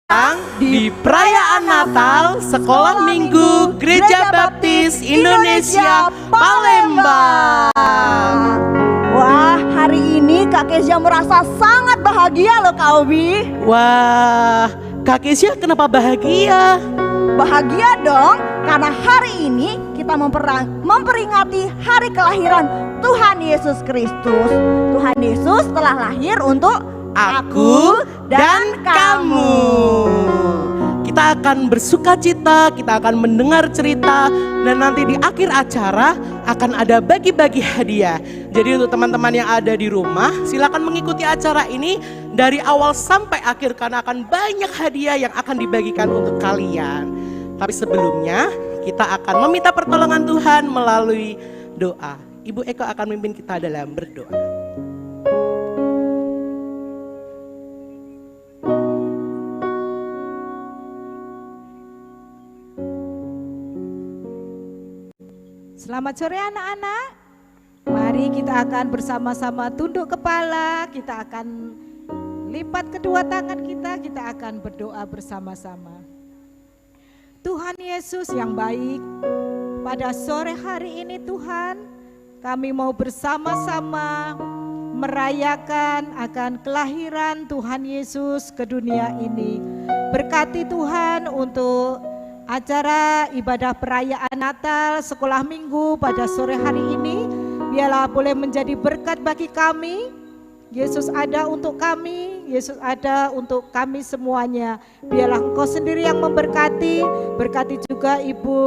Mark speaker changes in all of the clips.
Speaker 1: datang di perayaan Natal Sekolah Minggu Gereja Baptis Indonesia Palembang.
Speaker 2: Wah, hari ini Kak Kezia merasa sangat bahagia loh Kak Obi.
Speaker 1: Wah, Kak Kezia kenapa bahagia?
Speaker 2: Bahagia dong, karena hari ini kita memperingati hari kelahiran Tuhan Yesus Kristus. Tuhan Yesus telah lahir untuk
Speaker 1: aku dan kamu. Kita akan bersuka cita, kita akan mendengar cerita, dan nanti di akhir acara akan ada bagi-bagi hadiah. Jadi untuk teman-teman yang ada di rumah, silakan mengikuti acara ini dari awal sampai akhir karena akan banyak hadiah yang akan dibagikan untuk kalian. Tapi sebelumnya kita akan meminta pertolongan Tuhan melalui doa. Ibu Eko akan memimpin kita dalam berdoa.
Speaker 3: Selamat sore anak-anak. Mari kita akan bersama-sama tunduk kepala, kita akan lipat kedua tangan kita akan berdoa bersama-sama. Tuhan Yesus yang baik, pada sore hari ini Tuhan, kami mau bersama-sama merayakan akan kelahiran Tuhan Yesus ke dunia ini. Berkati Tuhan untuk acara ibadah perayaan Natal Sekolah Minggu pada sore hari ini, biarlah boleh menjadi berkat bagi kami. Yesus ada untuk kami, Yesus ada untuk kami semuanya. Biarlah Engkau sendiri yang memberkati, berkati juga Ibu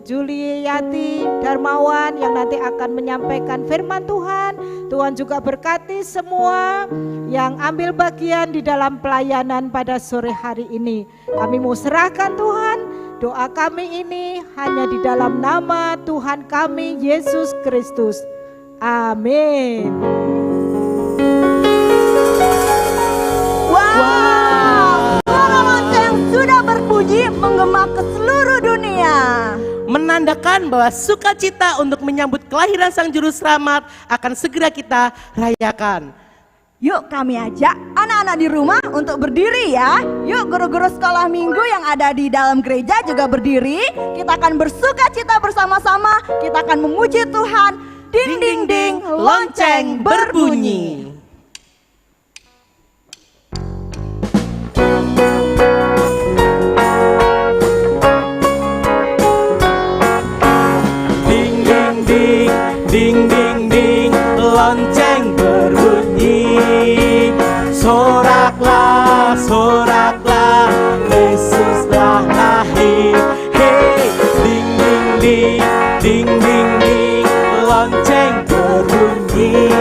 Speaker 3: Juliati Darmawan yang nanti akan menyampaikan firman Tuhan. Tuhan juga berkati semua yang ambil bagian di dalam pelayanan pada sore hari ini. Kami mau serahkan Tuhan, doa kami ini hanya di dalam nama Tuhan kami Yesus Kristus. Amin.
Speaker 2: Wow, suara lonceng sudah berbunyi menggema ke seluruh dunia,
Speaker 1: Menandakan bahwa sukacita untuk menyambut kelahiran Sang Juru Selamat akan segera kita rayakan.
Speaker 2: Yuk kami ajak anak-anak di rumah untuk berdiri ya. Yuk guru-guru sekolah minggu yang ada di dalam gereja juga berdiri. Kita akan bersuka cita bersama-sama. Kita akan memuji Tuhan. Ding ding ding, lonceng berbunyi.
Speaker 1: Ding ding ding, ding ding ding, lonceng berbunyi. Soraklah, soraklah, Yesus telah lahir. Hey, ding ding ding, ding ding ding, lonceng berbunyi.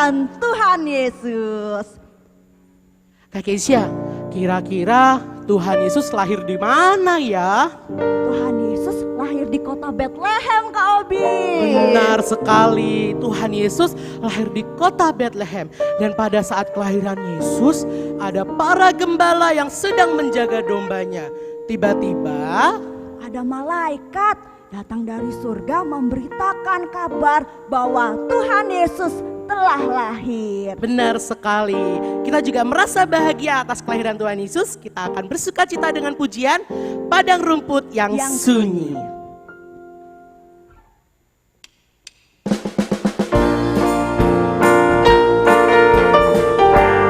Speaker 2: kelahiran Tuhan Yesus.
Speaker 1: Kak Keisha, kira-kira Tuhan Yesus lahir di mana ya?
Speaker 2: Tuhan Yesus lahir di kota Bethlehem, Kak Obi.
Speaker 1: Benar sekali, Tuhan Yesus lahir di kota Bethlehem. Dan pada saat kelahiran Yesus, ada para gembala yang sedang menjaga dombanya. Tiba-tiba
Speaker 2: ada malaikat datang dari surga memberitakan kabar bahwa Tuhan Yesus telah lahir.
Speaker 1: benar sekali. Kita juga merasa bahagia atas kelahiran Tuhan Yesus. Kita akan bersuka cita dengan pujian Padang Rumput yang Sunyi.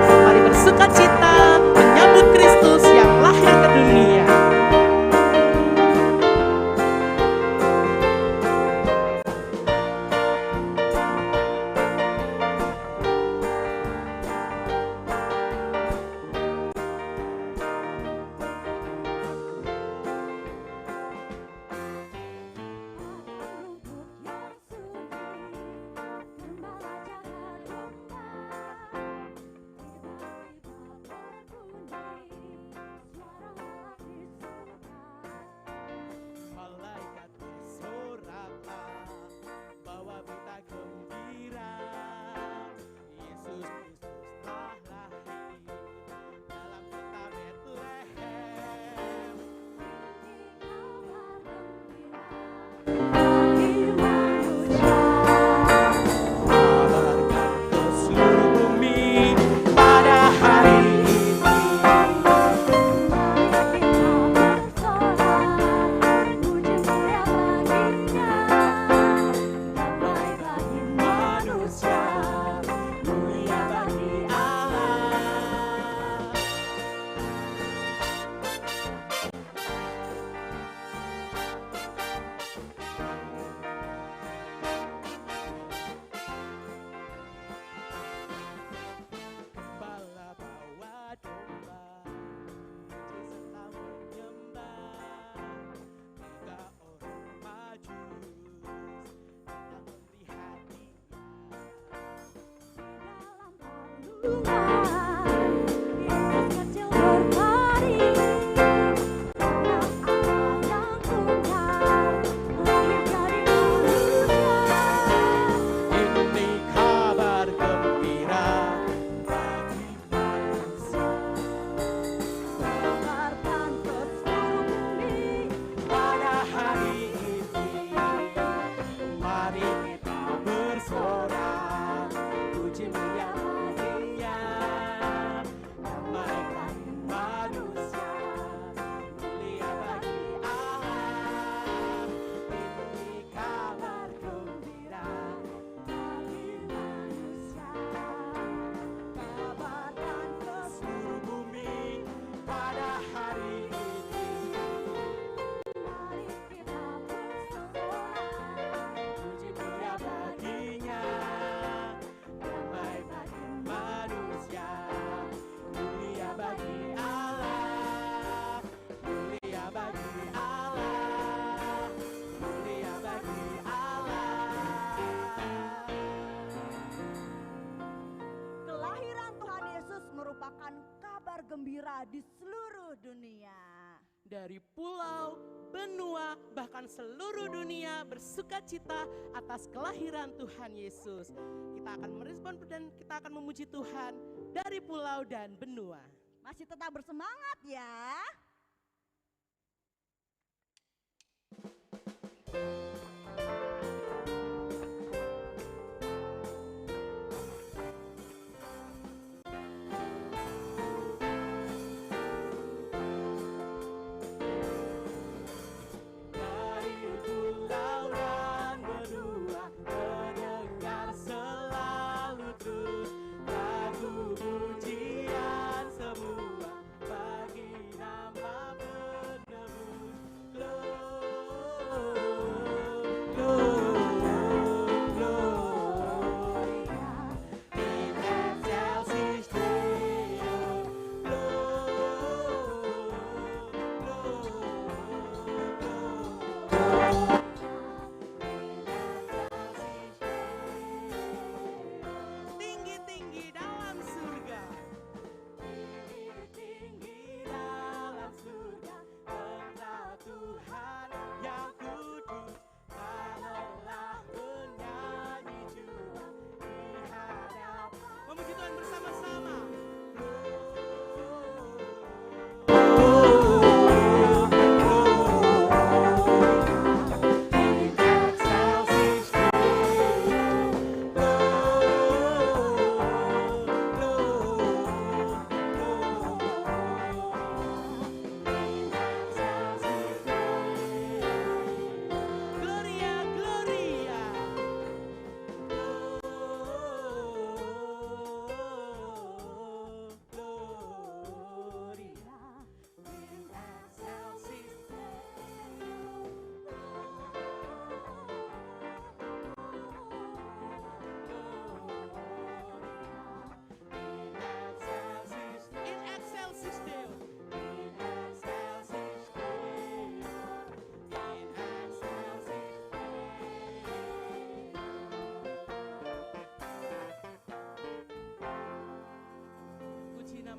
Speaker 1: Mari bersuka cita menyambut Kristus yang lahir ke dunia. Malaikat bersoraklah bawa berita gembira, Yesus Kristus telah lahir dalam kota Bethlehem. Kabarkan ke seluruh bumi pada hari ini. Manusia mulia bagi Allah. Gembala bawa domba, puji serta menyembah. Tiga orang majus datang melihat dia. Ini kabar gembira bagi manusia. Pada hari ini, mari kita bersorak, puji mulia baginya. Damai bagi manusia, mulia bagi Allah. Ini kabar gembira bagi manusia. Kabarkan ke seluruh bumi pada hari ini. Puji mulia baginya, damai bagi manusia, mulia bagi Allah, mulia bagi Allah, mulia bagi Allah.
Speaker 2: Kelahiran Tuhan Yesus merupakan kabar gembira di seluruh dunia.
Speaker 1: Dari pulau, benua, bahkan seluruh dunia bersuka cita atas kelahiran Tuhan Yesus. Kita akan merespon dan kita akan memuji Tuhan dari pulau dan benua.
Speaker 2: Masih tetap bersemangat ya.
Speaker 1: Dari pulau dan benua terdengar selalu terus lagu pujian semua bagi nama penebus. Glory,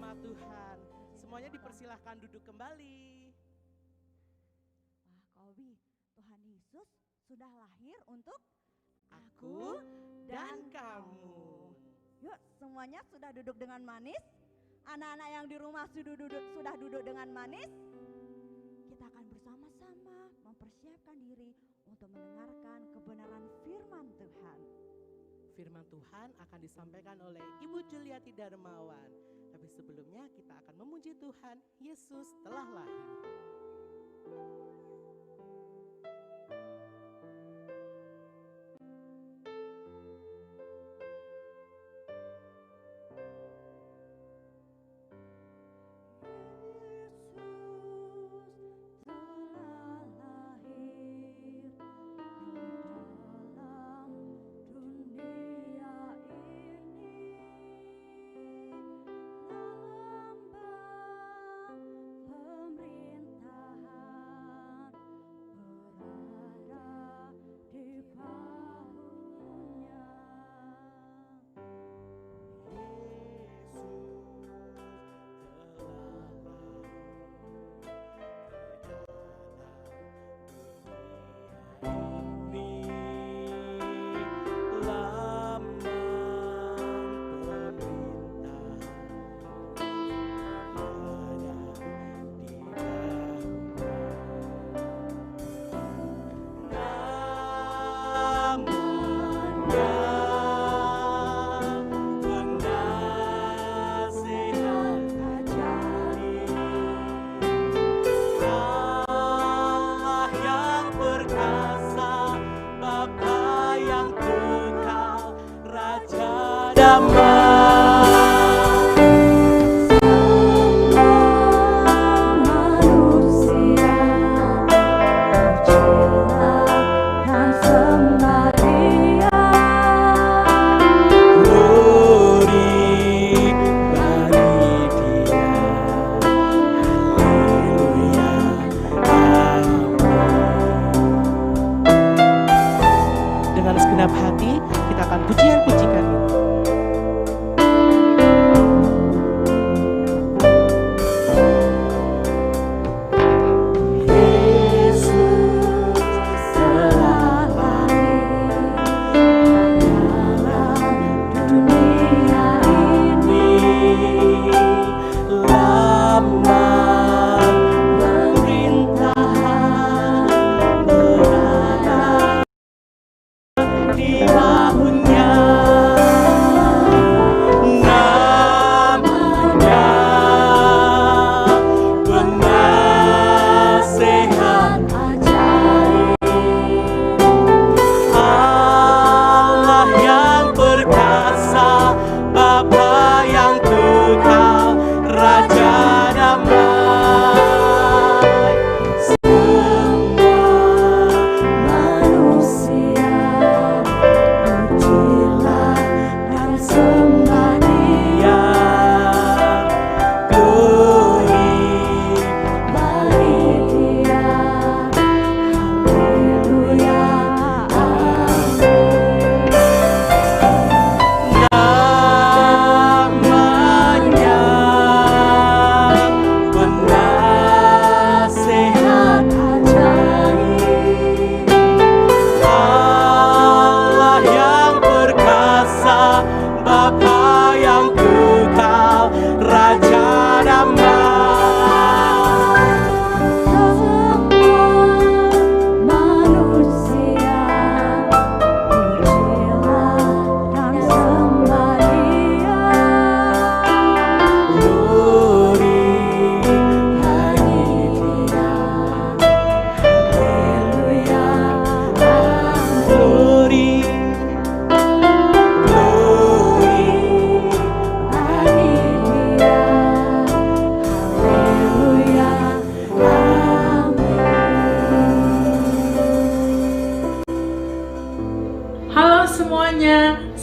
Speaker 1: nama Tuhan. Semuanya dipersilahkan duduk kembali.
Speaker 2: Wah, Kobi, Tuhan Yesus sudah lahir untuk
Speaker 1: Aku dan kamu.
Speaker 2: Yuk, semuanya sudah duduk dengan manis. Anak-anak yang di rumah sudah duduk dengan manis. Kita akan bersama-sama mempersiapkan diri untuk mendengarkan kebenaran firman Tuhan.
Speaker 1: Firman Tuhan akan disampaikan oleh Ibu Juliati Darmawan. Tapi sebelumnya kita akan memuji Tuhan, Yesus telah lahir.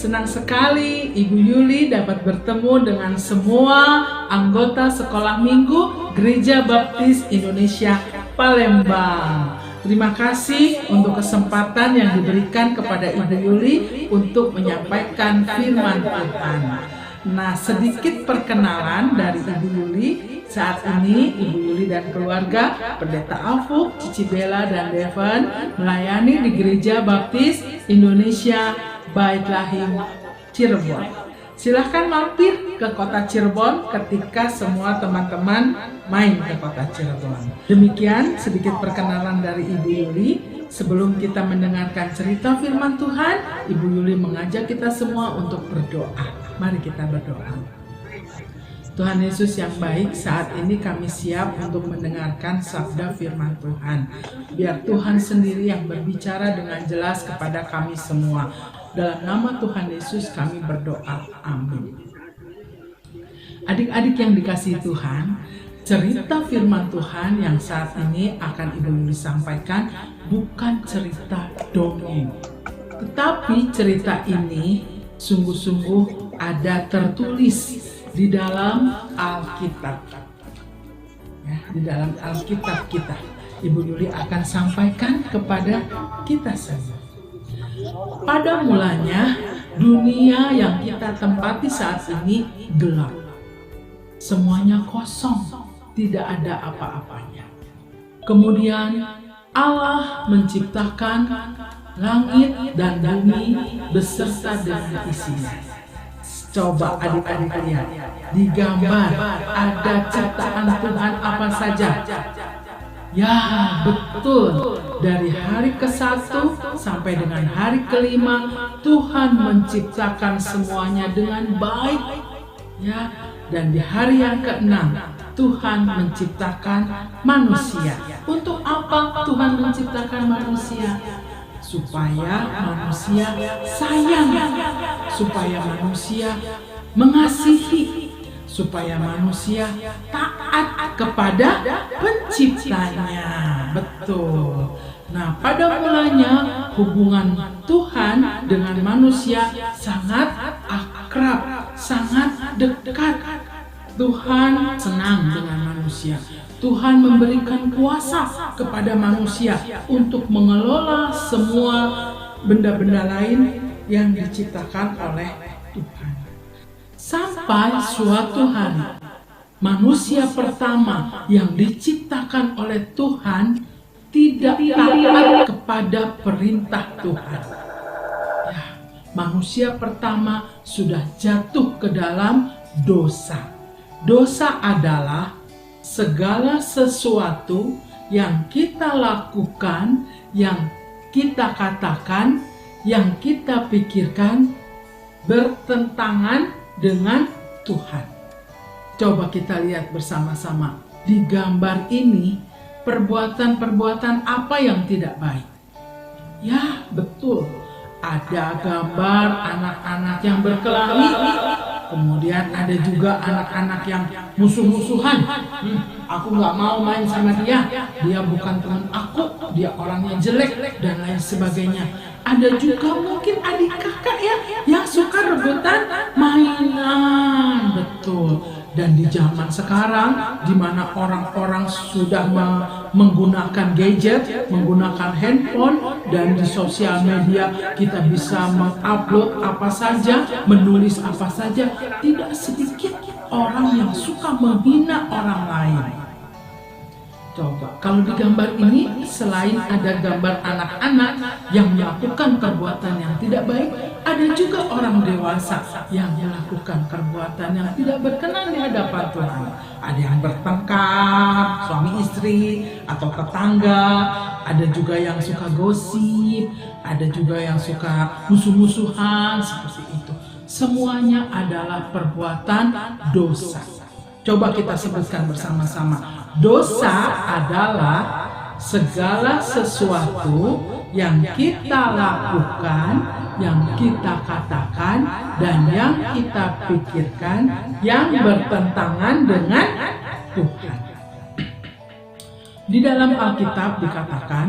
Speaker 4: Senang sekali Ibu Yuli dapat bertemu dengan semua anggota sekolah minggu Gereja Baptis Indonesia Palembang. Terima kasih untuk kesempatan yang diberikan kepada Ibu Yuli untuk menyampaikan firman Tuhan. Nah, sedikit perkenalan dari Ibu Yuli. Saat ini Ibu Yuli dan keluarga, Pendeta Afuk, Cici Bella dan Devon melayani di Gereja Baptis Indonesia Bait Lahim Cirebon. Silahkan mampir ke kota Cirebon ketika semua teman-teman main ke kota Cirebon. Demikian sedikit perkenalan dari Ibu Yuli. Sebelum kita mendengarkan cerita firman Tuhan, Ibu Yuli mengajak kita semua untuk berdoa. Mari kita berdoa. Tuhan Yesus yang baik, saat ini kami siap untuk mendengarkan sabda firman Tuhan. Biar Tuhan sendiri yang berbicara dengan jelas kepada kami semua. Dalam nama Tuhan Yesus kami berdoa. Amin. Adik-adik yang dikasihi Tuhan, cerita firman Tuhan yang saat ini akan Ibu Yuli sampaikan bukan cerita dongeng. Tetapi cerita ini sungguh-sungguh ada tertulis di dalam Alkitab. Ya, di dalam Alkitab kita. Ibu Yuli akan sampaikan kepada kita semua. Pada mulanya, dunia yang kita tempati saat ini gelap. Semuanya kosong, tidak ada apa-apanya. Kemudian Allah menciptakan langit dan bumi beserta dengan isinya. Coba adik-adik lihat, di gambar ada ciptaan Tuhan apa saja. Ya betul, dari hari ke-1 sampai dengan hari ke-5 Tuhan menciptakan semuanya dengan baik. Ya, dan di hari yang ke-6 Tuhan menciptakan manusia. Untuk apa Tuhan menciptakan manusia? Supaya manusia sayang, supaya manusia mengasihi, supaya manusia taat kepada penciptanya. Betul. Nah, pada mulanya hubungan Tuhan dengan manusia sangat akrab, sangat dekat. Tuhan senang dengan manusia. Tuhan memberikan kuasa kepada manusia untuk mengelola semua benda-benda lain yang diciptakan oleh Tuhan. Sampai suatu hari, manusia pertama yang diciptakan oleh Tuhan tidak taat kepada perintah Tuhan. Ya, manusia pertama sudah jatuh ke dalam dosa. Dosa adalah segala sesuatu yang kita lakukan, yang kita katakan, yang kita pikirkan bertentangan dengan Tuhan. Coba kita lihat bersama-sama. Di gambar ini, perbuatan-perbuatan apa yang tidak baik? Ya, betul. Ada gambar anak-anak yang berkelahi. Kemudian ada juga anak-anak yang musuh-musuhan. Aku gak mau main sama dia. Dia bukan teman aku. Dia orangnya jelek dan lain sebagainya. Ada juga mungkin adik kakak ya yang suka rebutan mainan. Betul. Dan di zaman sekarang, di mana orang-orang sudah menggunakan gadget, menggunakan handphone, dan di sosial media kita bisa mengupload apa saja, menulis apa saja, tidak sedikit orang yang suka menghina orang lain. Coba, kalau di gambar ini selain ada gambar anak-anak yang melakukan perbuatan yang tidak baik, ada juga orang dewasa yang melakukan perbuatan yang tidak berkenan di hadapan Tuhan. Ada yang bertengkar, suami istri atau tetangga, ada juga yang suka gosip, ada juga yang suka musuh-musuhan seperti itu. Semuanya adalah perbuatan dosa. Coba kita sebutkan bersama-sama. Dosa adalah segala sesuatu yang kita lakukan, yang kita katakan, dan yang kita pikirkan yang bertentangan dengan Tuhan. Di dalam Alkitab dikatakan,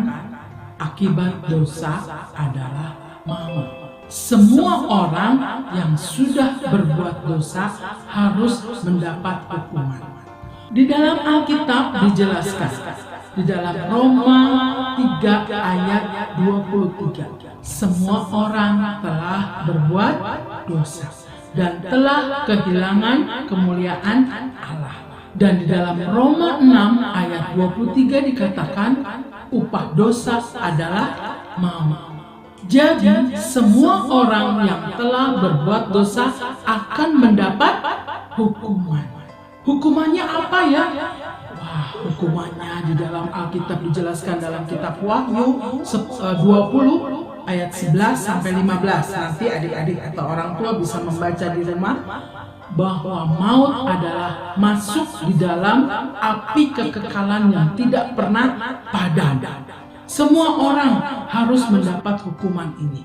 Speaker 4: akibat dosa adalah maut. Semua orang yang sudah berbuat dosa harus mendapat hukuman. Di dalam Alkitab dijelaskan, di dalam Roma 3 ayat 23, semua orang telah berbuat dosa. dan telah kehilangan kemuliaan Allah. Dan di dalam Roma 6 ayat 23 dikatakan upah dosa adalah maut. Jadi semua orang yang telah berbuat dosa akan mendapat hukuman. Hukumannya apa ya? Wah, hukumannya di dalam Alkitab dijelaskan dalam kitab Wahyu 20 ayat 11 sampai 15. Nanti adik-adik atau orang tua bisa membaca di rumah bahwa maut adalah masuk di dalam api kekekalan yang tidak pernah padam. Semua orang harus mendapat hukuman ini.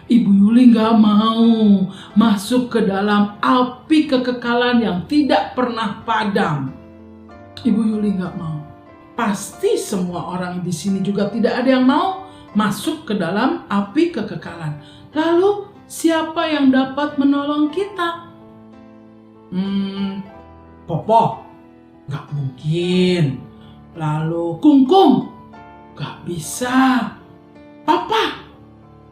Speaker 4: Ibu Yuli gak mau masuk ke dalam api kekekalan yang tidak pernah padam. Ibu Yuli gak mau. Pasti semua orang di sini juga tidak ada yang mau masuk ke dalam api kekekalan. Lalu siapa yang dapat menolong kita? Popo? Gak mungkin. Lalu Kungkung? Gak bisa. Papa?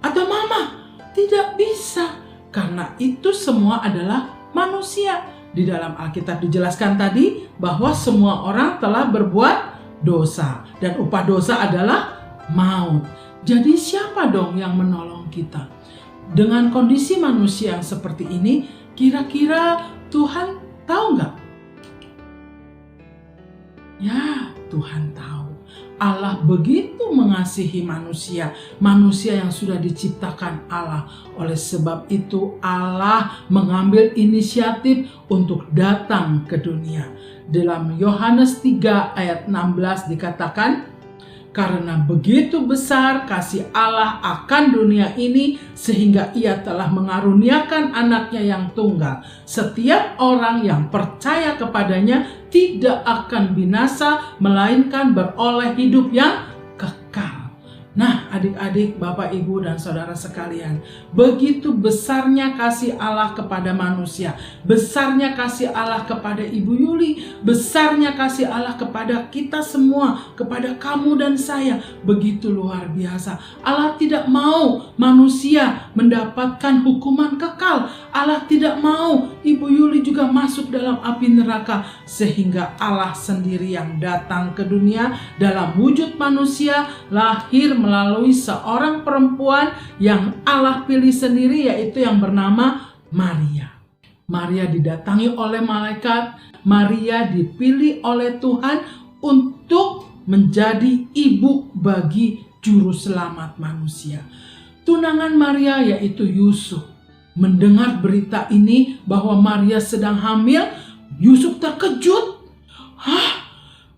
Speaker 4: Atau Mama? Tidak bisa. Karena itu semua adalah manusia. Di dalam Alkitab dijelaskan tadi bahwa semua orang telah berbuat dosa. Dan upah dosa adalah maut. Jadi siapa dong yang menolong kita? Dengan kondisi manusia yang seperti ini, kira-kira Tuhan tahu nggak? Ya, Tuhan tahu. Allah begitu mengasihi manusia, manusia yang sudah diciptakan Allah. Oleh sebab itu Allah mengambil inisiatif untuk datang ke dunia. Dalam Yohanes 3 ayat 16 dikatakan, karena begitu besar kasih Allah akan dunia ini sehingga ia telah mengaruniakan anaknya yang tunggal. Setiap orang yang percaya kepadanya tidak akan binasa melainkan beroleh hidup yang kekal. Nah, adik-adik, Bapak, Ibu, dan saudara sekalian, begitu besarnya kasih Allah kepada manusia, besarnya kasih Allah kepada Ibu Yuli, besarnya kasih Allah kepada kita semua, kepada kamu dan saya, begitu luar biasa. Allah tidak mau manusia mendapatkan hukuman kekal. Allah tidak mau Ibu Yuli juga masuk dalam api neraka, sehingga Allah sendiri yang datang ke dunia dalam wujud manusia, lahir melalui seorang perempuan yang Allah pilih sendiri, yaitu yang bernama Maria. Maria didatangi oleh malaikat, Maria dipilih oleh Tuhan untuk menjadi ibu bagi juru selamat manusia. Tunangan Maria yaitu Yusuf mendengar berita ini bahwa Maria sedang hamil, Yusuf terkejut.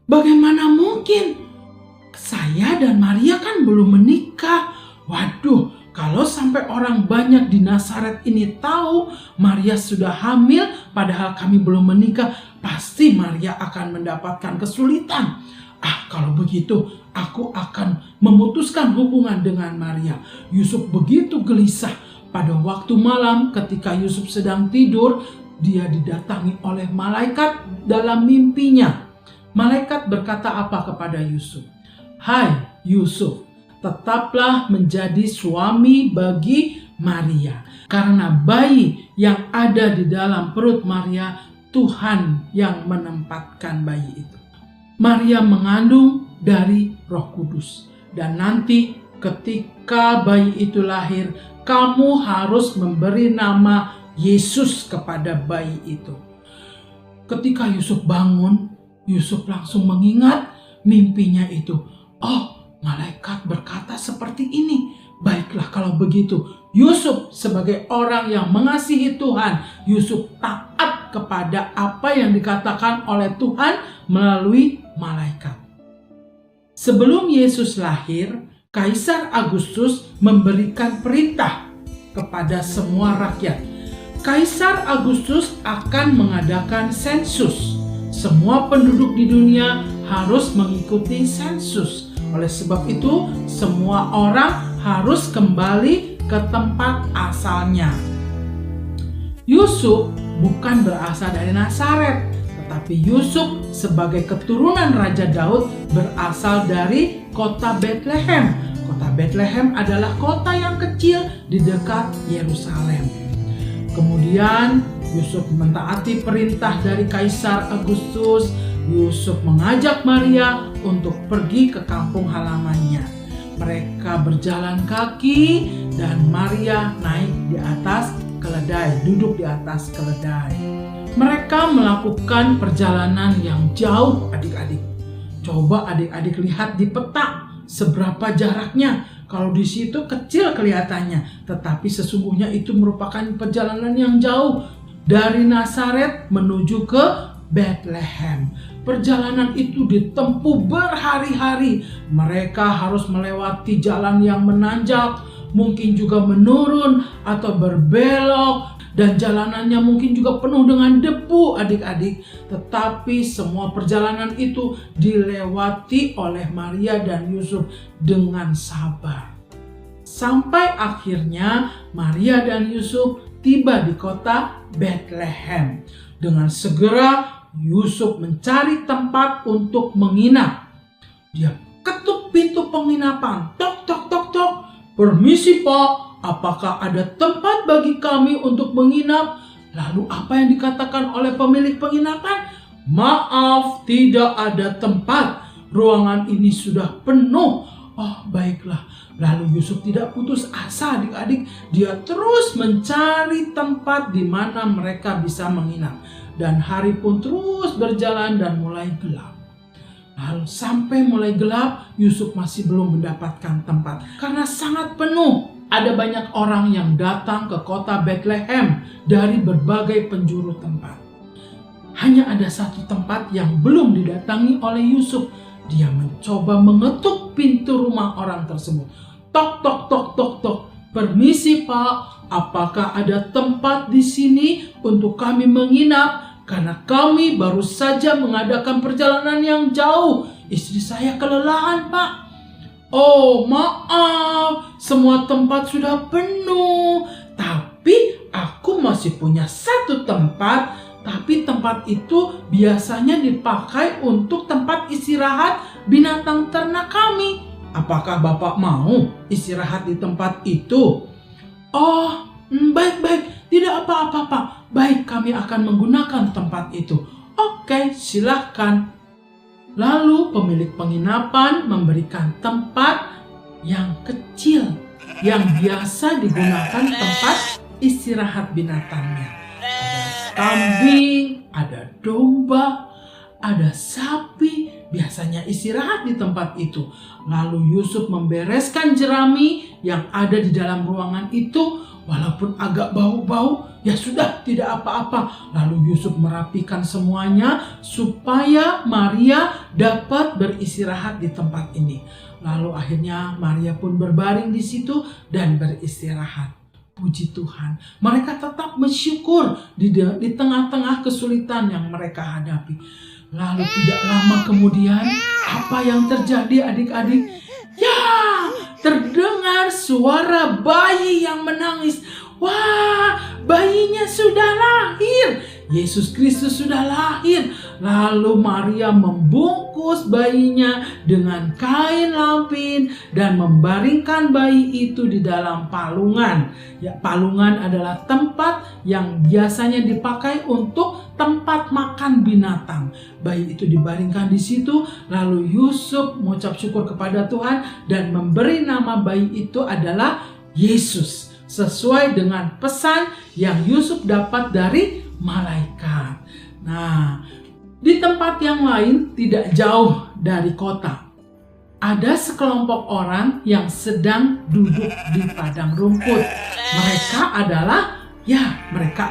Speaker 4: Bagaimana mungkin? Saya dan Maria kan belum menikah. Waduh, kalau sampai orang banyak di Nazaret ini tahu Maria sudah hamil padahal kami belum menikah, pasti Maria akan mendapatkan kesulitan. Kalau begitu aku akan memutuskan hubungan dengan Maria. Yusuf begitu gelisah. Pada waktu malam ketika Yusuf sedang tidur, dia didatangi oleh malaikat dalam mimpinya. Malaikat berkata apa kepada Yusuf? Hai Yusuf, tetaplah menjadi suami bagi Maria. Karena bayi yang ada di dalam perut Maria, Tuhan yang menempatkan bayi itu. Maria mengandung dari Roh Kudus. Dan nanti ketika bayi itu lahir, kamu harus memberi nama Yesus kepada bayi itu. Ketika Yusuf bangun, Yusuf langsung mengingat mimpinya itu. Malaikat berkata seperti ini. Baiklah kalau begitu. Yusuf sebagai orang yang mengasihi Tuhan, Yusuf taat kepada apa yang dikatakan oleh Tuhan melalui malaikat. Sebelum Yesus lahir, Kaisar Agustus memberikan perintah kepada semua rakyat. Kaisar Agustus akan mengadakan sensus. Semua penduduk di dunia harus mengikuti sensus. Oleh sebab itu, semua orang harus kembali ke tempat asalnya. Yusuf bukan berasal dari Nazaret, tetapi Yusuf sebagai keturunan Raja Daud berasal dari kota Betlehem. Kota Betlehem adalah kota yang kecil di dekat Yerusalem. Kemudian Yusuf mentaati perintah dari Kaisar Agustus. Yusuf mengajak Maria untuk pergi ke kampung halamannya. Mereka berjalan kaki dan Maria naik di atas keledai, duduk di atas keledai. Mereka melakukan perjalanan yang jauh adik-adik. Coba adik-adik lihat di peta seberapa jaraknya. Kalau di situ kecil kelihatannya, tetapi sesungguhnya itu merupakan perjalanan yang jauh dari Nazaret menuju ke Bethlehem. Perjalanan itu ditempuh berhari-hari. Mereka harus melewati jalan yang menanjak, mungkin juga menurun atau berbelok, dan jalanannya mungkin juga penuh dengan debu adik-adik. Tetapi semua perjalanan itu dilewati oleh Maria dan Yusuf dengan sabar. Sampai akhirnya Maria dan Yusuf tiba di kota Bethlehem. Dengan segera Yusuf mencari tempat untuk menginap. Dia ketuk pintu penginapan. Tok, tok, tok, tok. Permisi Pak, apakah ada tempat bagi kami untuk menginap? Lalu apa yang dikatakan oleh pemilik penginapan? Maaf, tidak ada tempat. Ruangan ini sudah penuh. Oh, baiklah. Lalu Yusuf tidak putus asa adik-adik. Dia terus mencari tempat di mana mereka bisa menginap. Dan hari pun terus berjalan dan mulai gelap. Lalu sampai mulai gelap, Yusuf masih belum mendapatkan tempat. Karena sangat penuh. Ada banyak orang yang datang ke kota Bethlehem dari berbagai penjuru tempat. Hanya ada satu tempat yang belum didatangi oleh Yusuf. Dia mencoba mengetuk pintu rumah orang tersebut. Tok, tok, tok, tok, tok. Permisi Pak, apakah ada tempat di sini untuk kami menginap? Karena kami baru saja mengadakan perjalanan yang jauh. Istri saya kelelahan Pak. Oh maaf, semua tempat sudah penuh. Tapi aku masih punya satu tempat. Tapi tempat itu biasanya dipakai untuk tempat istirahat binatang ternak kami. Apakah Bapak mau istirahat di tempat itu? Oh, baik-baik. Tidak apa-apa, Pak. Baik, kami akan menggunakan tempat itu. Oke, silahkan. Lalu pemilik penginapan memberikan tempat yang kecil yang biasa digunakan tempat istirahat binatangnya. Ada kambing, ada domba, ada sapi, biasanya istirahat di tempat itu. Lalu Yusuf membereskan jerami yang ada di dalam ruangan itu. Walaupun agak bau-bau, ya sudah, tidak apa-apa. Lalu Yusuf merapikan semuanya supaya Maria dapat beristirahat di tempat ini. Lalu akhirnya Maria pun berbaring di situ dan beristirahat. Puji Tuhan, mereka tetap bersyukur di tengah-tengah kesulitan yang mereka hadapi. Lalu tidak lama kemudian, apa yang terjadi adik-adik? Ya, terdengar suara bayi yang menangis. Wah, bayinya sudah lahir. Yesus Kristus sudah lahir. Lalu Maria membungkus bayinya dengan kain lampin dan membaringkan bayi itu di dalam palungan. Ya, palungan adalah tempat yang biasanya dipakai untuk tempat makan binatang. Bayi itu dibaringkan di situ. Lalu Yusuf mengucap syukur kepada Tuhan dan memberi nama bayi itu adalah Yesus, sesuai dengan pesan yang Yusuf dapat dari malaikat. Nah, di tempat yang lain tidak jauh dari kota, ada sekelompok orang yang sedang duduk di padang rumput. Mereka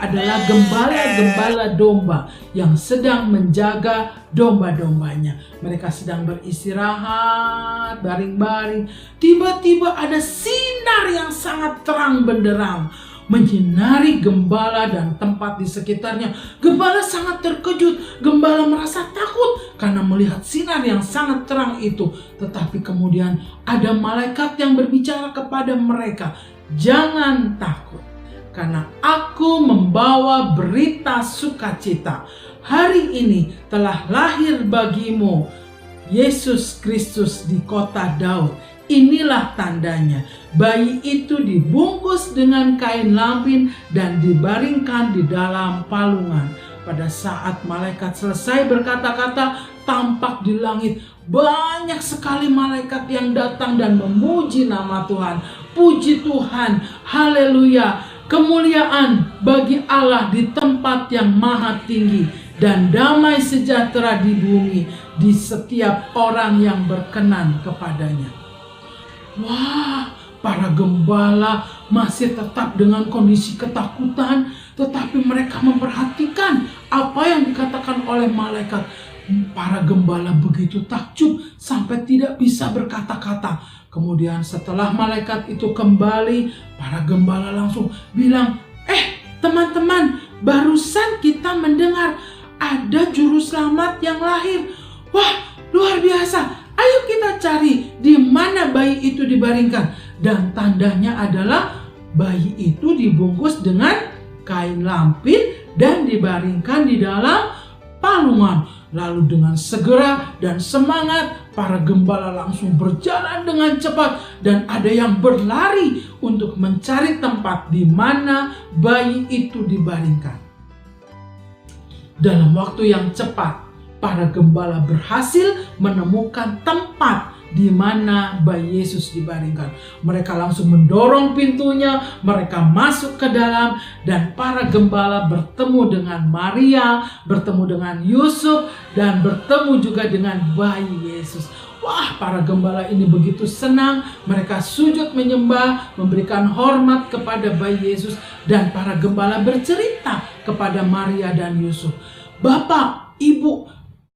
Speaker 4: adalah gembala-gembala domba yang sedang menjaga domba-dombanya. Mereka sedang beristirahat, baring-baring. Tiba-tiba ada sinar yang sangat terang benderang menyinari gembala dan tempat di sekitarnya. Gembala sangat terkejut. Gembala merasa takut karena melihat sinar yang sangat terang itu. Tetapi kemudian ada malaikat yang berbicara kepada mereka, "Jangan takut, karena aku membawa berita sukacita. Hari ini telah lahir bagimu Yesus Kristus di kota Daud, Inilah tandanya, bayi itu dibungkus dengan kain lampin dan dibaringkan di dalam palungan. Pada saat malaikat selesai berkata-kata, tampak di langit banyak sekali malaikat yang datang dan memuji nama Tuhan. Puji Tuhan, haleluya. Kemuliaan bagi Allah di tempat yang maha tinggi, dan damai sejahtera di bumi di setiap orang yang berkenan kepadanya. Wah, para gembala masih tetap dengan kondisi ketakutan, tetapi mereka memperhatikan apa yang dikatakan oleh malaikat. Para gembala begitu takjub sampai tidak bisa berkata-kata. Kemudian setelah malaikat itu kembali, para gembala langsung bilang, teman-teman, barusan kita mendengar ada juru selamat yang lahir. Wah, luar biasa. Ayo kita cari di mana bayi itu dibaringkan. Dan tandanya adalah bayi itu dibungkus dengan kain lampin dan dibaringkan di dalam palungan. Lalu dengan segera dan semangat, para gembala langsung berjalan dengan cepat. Dan ada yang berlari untuk mencari tempat di mana bayi itu dibaringkan. Dalam waktu yang cepat, para gembala berhasil menemukan tempat di mana bayi Yesus dibaringkan. Mereka langsung mendorong pintunya, mereka masuk ke dalam, dan para gembala bertemu dengan Maria, bertemu dengan Yusuf, dan bertemu juga dengan bayi Yesus. Wah, para gembala ini begitu senang. Mereka sujud menyembah, memberikan hormat kepada bayi Yesus, dan para gembala bercerita kepada Maria dan Yusuf. Bapak, Ibu,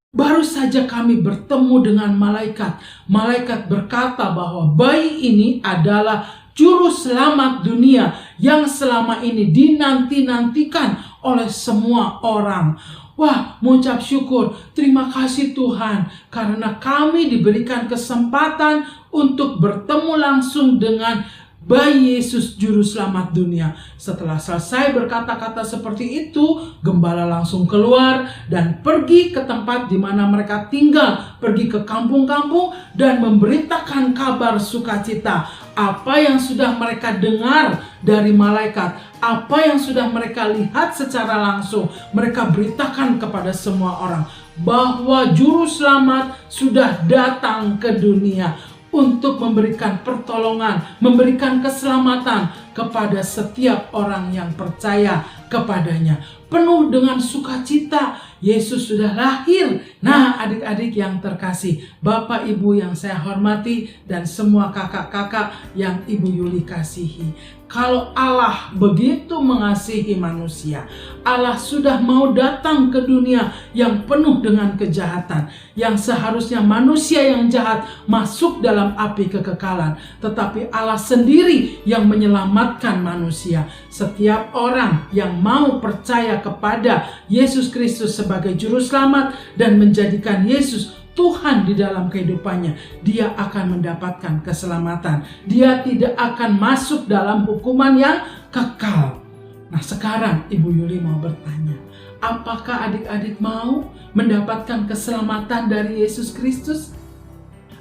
Speaker 4: baru saja kami bertemu dengan malaikat. Malaikat berkata bahwa bayi ini adalah juru selamat dunia yang selama ini dinanti-nantikan oleh semua orang. Wah, mengucap syukur, terima kasih Tuhan, karena kami diberikan kesempatan untuk bertemu langsung dengan bayi Yesus juru selamat dunia. Setelah selesai berkata-kata seperti itu, gembala langsung keluar dan pergi ke tempat di mana mereka tinggal, pergi ke kampung-kampung dan memberitakan kabar sukacita. Apa yang sudah mereka dengar dari malaikat, apa yang sudah mereka lihat secara langsung, mereka beritakan kepada semua orang bahwa juru selamat sudah datang ke dunia untuk memberikan pertolongan, memberikan keselamatan kepada setiap orang yang percaya kepadanya. Penuh dengan sukacita, Yesus sudah lahir. Nah, adik-adik yang terkasih, Bapak Ibu yang saya hormati, dan semua kakak-kakak yang Ibu Yuli kasihi. Kalau Allah begitu mengasihi manusia, Allah sudah mau datang ke dunia yang penuh dengan kejahatan, yang seharusnya manusia yang jahat masuk dalam api kekekalan, tetapi Allah sendiri yang menyelamatkan manusia. Setiap orang yang mau percaya kepada Yesus Kristus sebagai juru selamat dan menjadikan Yesus Tuhan di dalam kehidupannya, dia akan mendapatkan keselamatan. Dia tidak akan masuk dalam hukuman yang kekal. Nah, sekarang Ibu Yuli mau bertanya, apakah adik-adik mau mendapatkan keselamatan dari Yesus Kristus?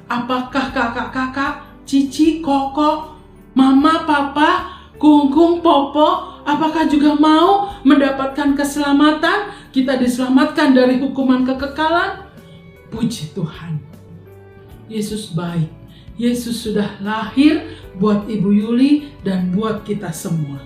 Speaker 4: Apakah kakak-kakak, cici, koko, mama, papa, kungkung, popo, apakah juga mau mendapatkan keselamatan? Kita diselamatkan dari hukuman kekekalan? Puji Tuhan, Yesus baik. Yesus sudah lahir buat Ibu Yuli dan buat kita semua.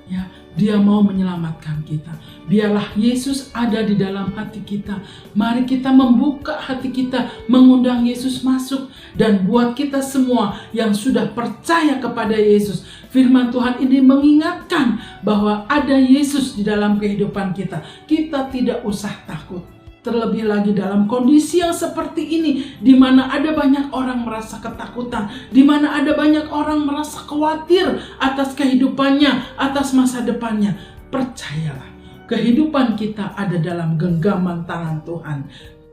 Speaker 4: Ya, Dia mau menyelamatkan kita. Biarlah Yesus ada di dalam hati kita. Mari kita membuka hati kita, mengundang Yesus masuk. Dan buat kita semua yang sudah percaya kepada Yesus, firman Tuhan ini mengingatkan bahwa ada Yesus di dalam kehidupan kita. Kita tidak usah takut. Terlebih lagi dalam kondisi yang seperti ini, di mana ada banyak orang merasa ketakutan, di mana ada banyak orang merasa khawatir atas kehidupannya, atas masa depannya. Percayalah, kehidupan kita ada dalam genggaman tangan Tuhan.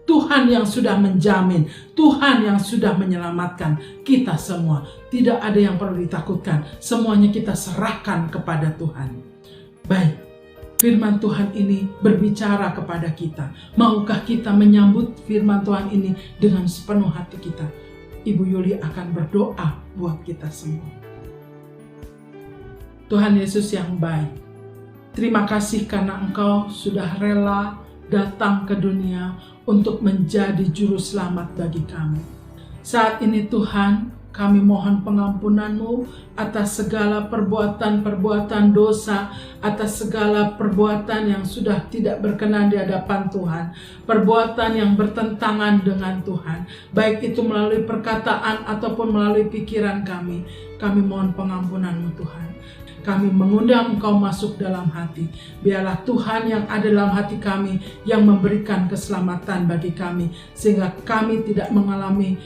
Speaker 4: Tuhan yang sudah menjamin, Tuhan yang sudah menyelamatkan kita semua. Tidak ada yang perlu ditakutkan, semuanya kita serahkan kepada Tuhan. Baik. Firman Tuhan ini berbicara kepada kita. Maukah kita menyambut firman Tuhan ini dengan sepenuh hati kita? Ibu Yuli akan berdoa buat kita semua. Tuhan Yesus yang baik, terima kasih karena Engkau sudah rela datang ke dunia untuk menjadi juru selamat bagi kami. Saat ini Tuhan, kami mohon pengampunan-Mu atas segala perbuatan-perbuatan dosa, atas segala perbuatan yang sudah tidak berkenan di hadapan Tuhan, perbuatan yang bertentangan dengan Tuhan, baik itu melalui perkataan ataupun melalui pikiran kami. Kami mohon pengampunan-Mu Tuhan. Kami mengundang Engkau masuk dalam hati. Biarlah Tuhan yang ada dalam hati kami yang memberikan keselamatan bagi kami, sehingga kami tidak mengalami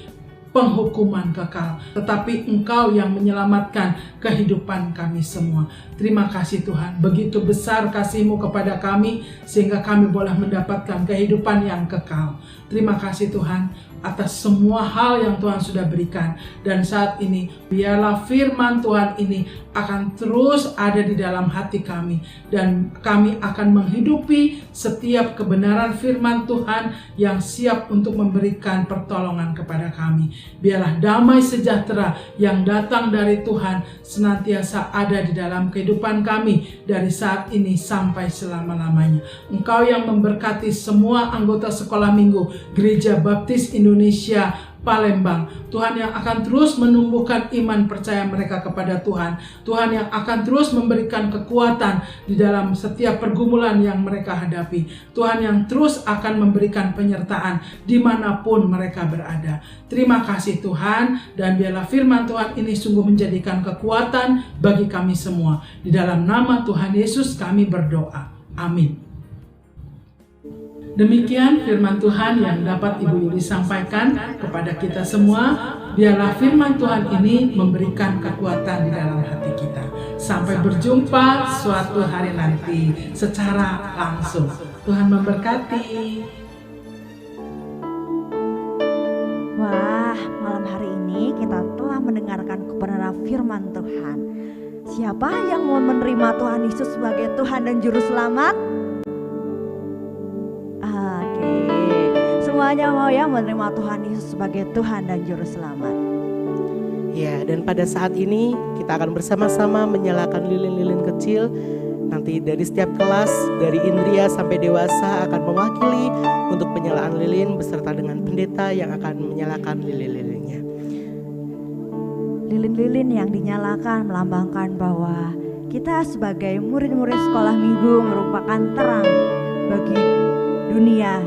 Speaker 4: penghukuman kekal, tetapi Engkau yang menyelamatkan kehidupan kami semua. Terima kasih Tuhan, begitu besar kasih-Mu kepada kami sehingga kami boleh mendapatkan kehidupan yang kekal. Terima kasih Tuhan atas semua hal yang Tuhan sudah berikan, dan saat ini biarlah firman Tuhan ini akan terus ada di dalam hati kami, dan kami akan menghidupi setiap kebenaran firman Tuhan yang siap untuk memberikan pertolongan kepada kami. Biarlah damai sejahtera yang datang dari Tuhan senantiasa ada di dalam kehidupan kami dari saat ini sampai selama-lamanya. Engkau yang memberkati semua anggota sekolah minggu Gereja Baptis Indonesia Palembang. Tuhan yang akan terus menumbuhkan iman percaya mereka kepada Tuhan. Tuhan yang akan terus memberikan kekuatan di dalam setiap pergumulan yang mereka hadapi. Tuhan yang terus akan memberikan penyertaan dimanapun mereka berada. Terima kasih Tuhan, dan biarlah firman Tuhan ini sungguh menjadikan kekuatan bagi kami semua. Di dalam nama Tuhan Yesus kami berdoa. Amin. Demikian firman Tuhan yang dapat Ibu Yuli sampaikan kepada kita semua. Biarlah firman Tuhan ini memberikan kekuatan di dalam hati kita. Sampai berjumpa suatu hari nanti secara langsung. Tuhan memberkati.
Speaker 2: Wah, malam hari ini kita telah mendengarkan kebenaran firman Tuhan. Siapa yang mau menerima Tuhan Yesus sebagai Tuhan dan Juru Selamat? Semuanya mau ya menerima Tuhan Yesus sebagai Tuhan dan Juru Selamat.
Speaker 1: Ya, dan pada saat ini kita akan bersama-sama menyalakan lilin-lilin kecil. Nanti dari setiap kelas, dari Indria sampai dewasa akan mewakili untuk penyalaan lilin beserta dengan pendeta yang akan menyalakan lilin-lilinnya.
Speaker 2: Lilin-lilin yang dinyalakan melambangkan bahwa kita sebagai murid-murid sekolah minggu merupakan terang bagi dunia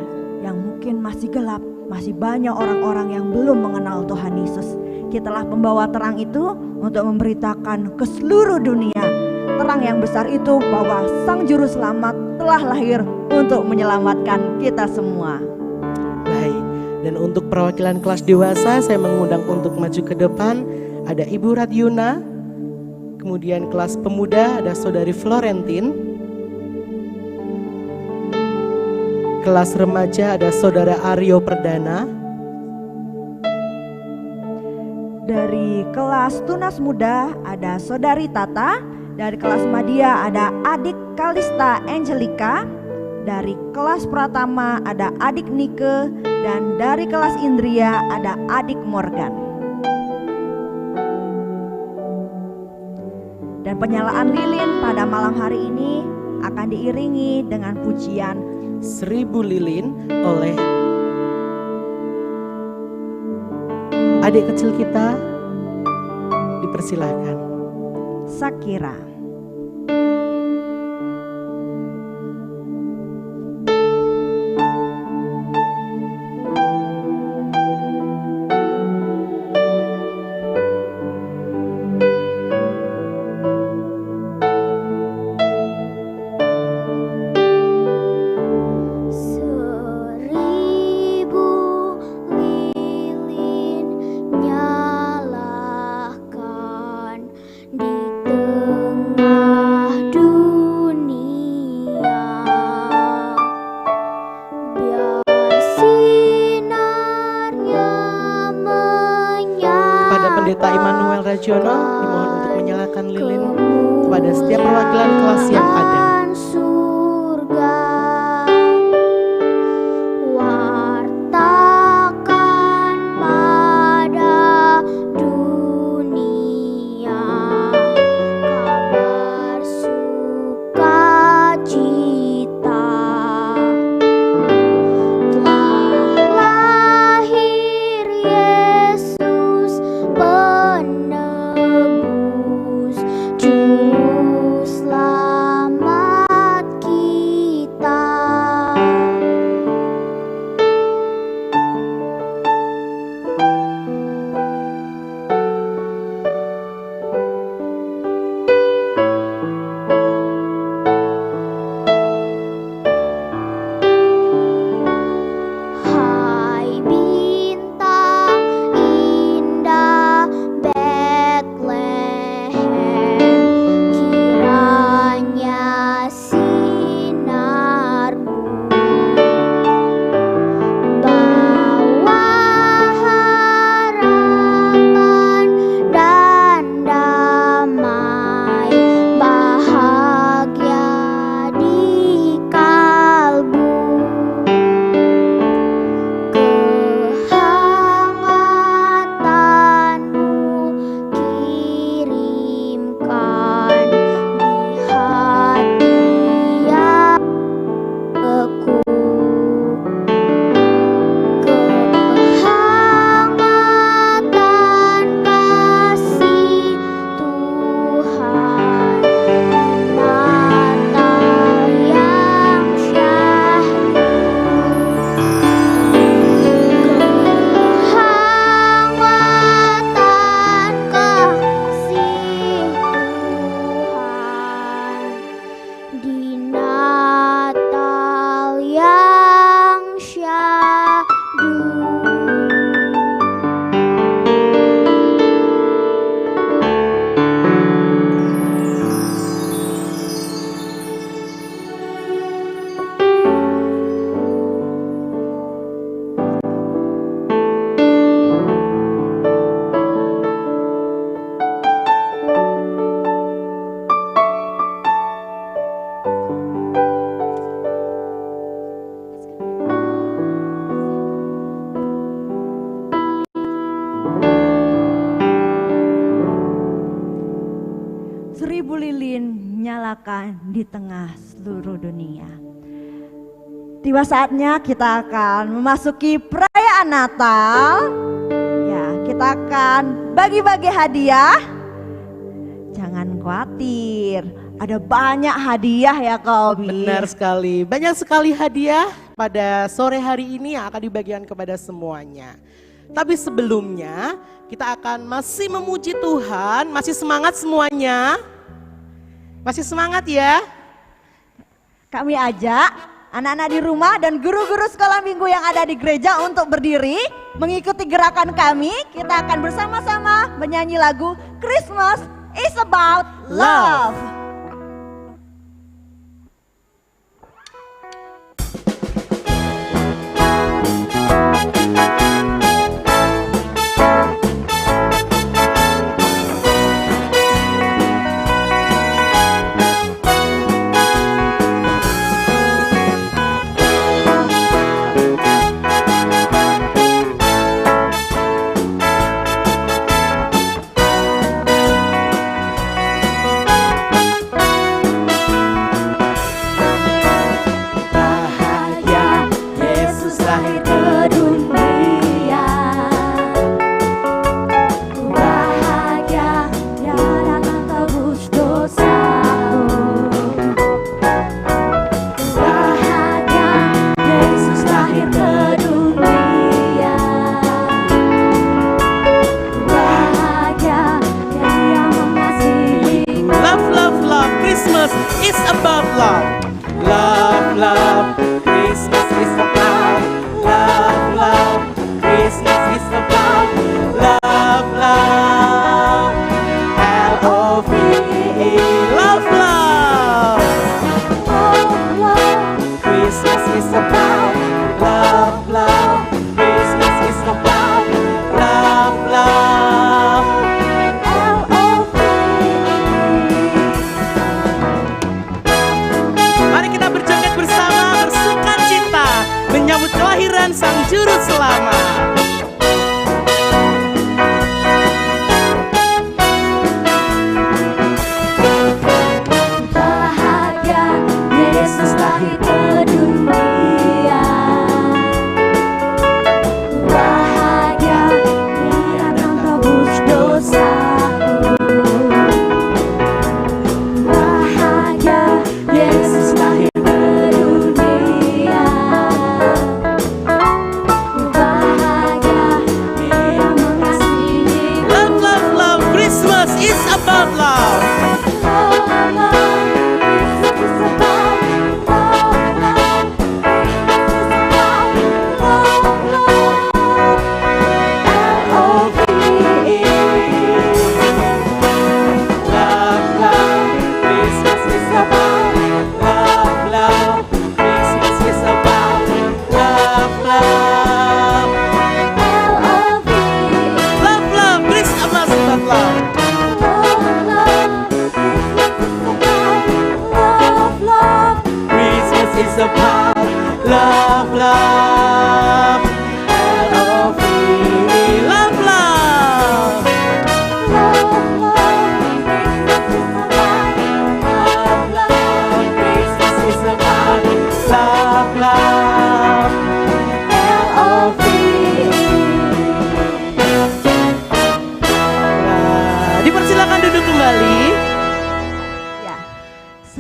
Speaker 2: yang mungkin masih gelap, masih banyak orang-orang yang belum mengenal Tuhan Yesus. Kitalah pembawa terang itu untuk memberitakan ke seluruh dunia terang yang besar itu bahwa Sang Juru Selamat telah lahir untuk menyelamatkan kita semua.
Speaker 1: Baik, dan untuk perwakilan kelas dewasa saya mengundang untuk maju ke depan. Ada Ibu Radyuna, kemudian kelas pemuda ada Saudari Florentin. Kelas remaja ada Saudara Aryo Perdana.
Speaker 2: Dari kelas tunas muda ada Saudari Tata. Dari kelas Madia ada adik Kalista Angelika. Dari kelas Pratama ada adik Nike. Dan dari kelas Indria ada adik Morgan. Dan penyalaan lilin pada malam hari ini akan diiringi dengan pujian
Speaker 1: 1000 lilin oleh adik kecil kita. Dipersilahkan.
Speaker 2: Sakira.
Speaker 1: Pendeta Immanuel Rajono dimohon untuk menyalakan lilin kepada setiap perwakilan kelas yang ada.
Speaker 5: Wartakan pada Juru selamat kita. Hai bintang indah Bethlehem, kiranya sinarmu bawa harapan dan damai, bahagia di kalbu. Kehangatanmu kirimkan di hati yang beku. Kehangatan kasih Tuhan di Natal yang syahdu. Kehangatan kasih Tuhan di Natal yang syahdu.
Speaker 2: Seribu lilin nyalakan di tengah seluruh dunia. Tiba saatnya kita akan memasuki perayaan Natal. Ya, kita akan bagi-bagi hadiah. Jangan khawatir, ada banyak hadiah ya Kak Obi.
Speaker 1: Benar sekali, banyak sekali hadiah pada sore hari ini yang akan dibagikan kepada semuanya. Tapi sebelumnya kita akan masih memuji Tuhan. Masih semangat semuanya? Masih semangat ya?
Speaker 2: Kami ajak anak-anak di rumah dan guru-guru sekolah minggu yang ada di gereja untuk berdiri mengikuti gerakan kami. Kita akan bersama-sama menyanyi lagu Christmas is about love.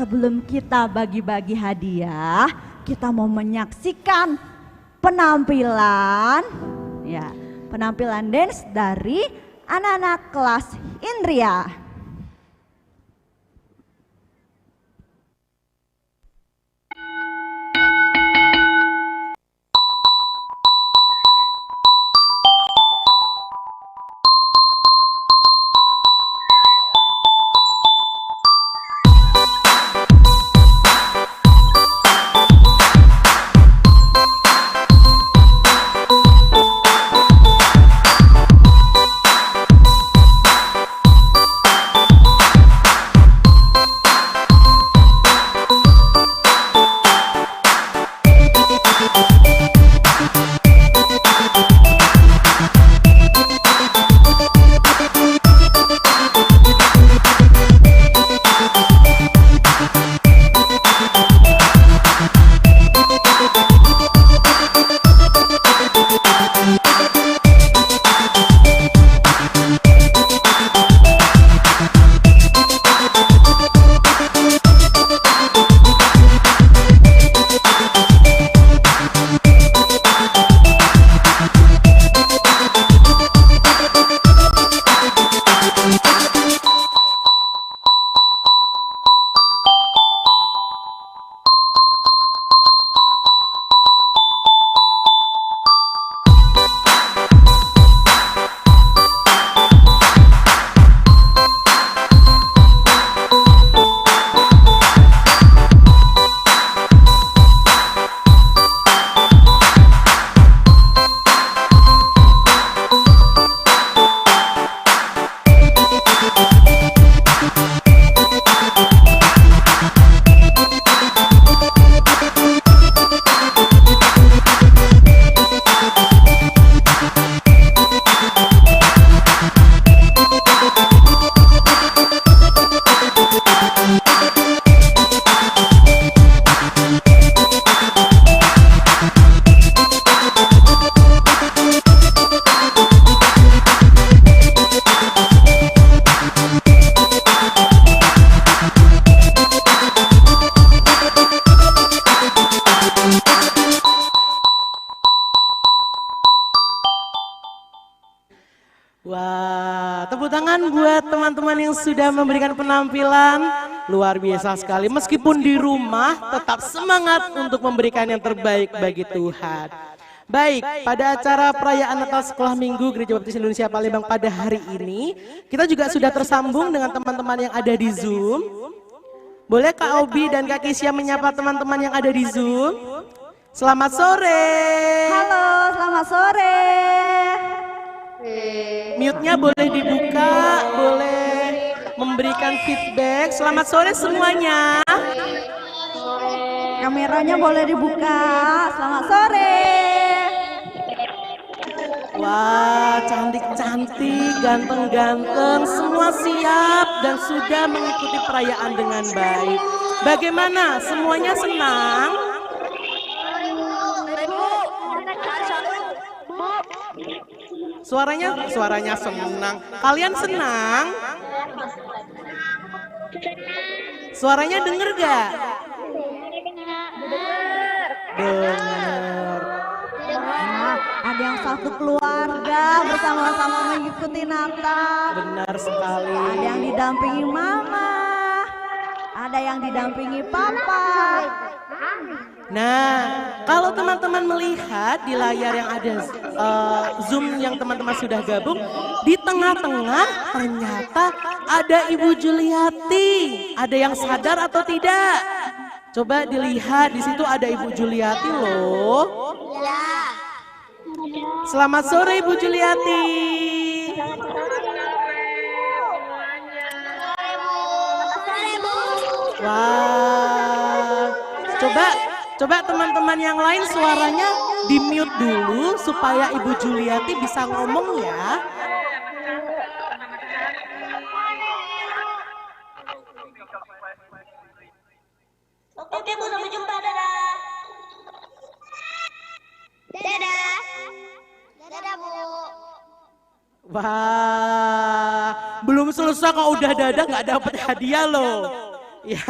Speaker 2: sebelum kita bagi-bagi hadiah, kita mau menyaksikan penampilan penampilan dance dari anak-anak kelas Indria.
Speaker 1: Wah, tepuk tangan buat teman-teman yang sudah memberikan penampilan. Luar biasa sekali, meskipun di rumah tetap semangat untuk memberikan yang terbaik bagi Tuhan. Baik, pada acara perayaan Natal Sekolah Minggu Gereja Baptis Indonesia Palembang pada hari ini, kita juga sudah tersambung dengan teman-teman yang ada di Zoom. Boleh Kak Obi dan Kak Kisya menyapa teman-teman yang ada di Zoom? Selamat sore.
Speaker 2: Halo, selamat sore.
Speaker 1: Mute-nya boleh dibuka, boleh memberikan feedback. Selamat sore semuanya.
Speaker 2: Kameranya boleh dibuka. Selamat sore.
Speaker 1: Wah, cantik-cantik, ganteng-ganteng, semua siap dan sudah mengikuti perayaan dengan baik. Bagaimana? Semuanya senang? Suaranya senang. Kalian senang? Suaranya denger gak? Dengar.
Speaker 2: Nah, ada yang satu keluarga bersama-sama mengikuti Natal.
Speaker 1: Benar sekali.
Speaker 2: Ada yang didampingi mama, ada yang didampingi papa.
Speaker 1: Nah, kalau teman-teman melihat di layar yang ada Zoom yang teman-teman sudah gabung, di tengah-tengah ternyata ada Ibu Juliati. Ada yang sadar atau tidak? Coba dilihat, di situ ada Ibu Juliati loh. Selamat sore Ibu Juliati. Wah, coba teman-teman yang lain suaranya di mute dulu supaya Ibu Juliati bisa ngomong ya.
Speaker 6: Oke Bu, sampai jumpa, dadah. Dadah. Dadah Bu.
Speaker 1: Wah, belum selesai kok udah dadah nggak dapat hadiah loh. Ya,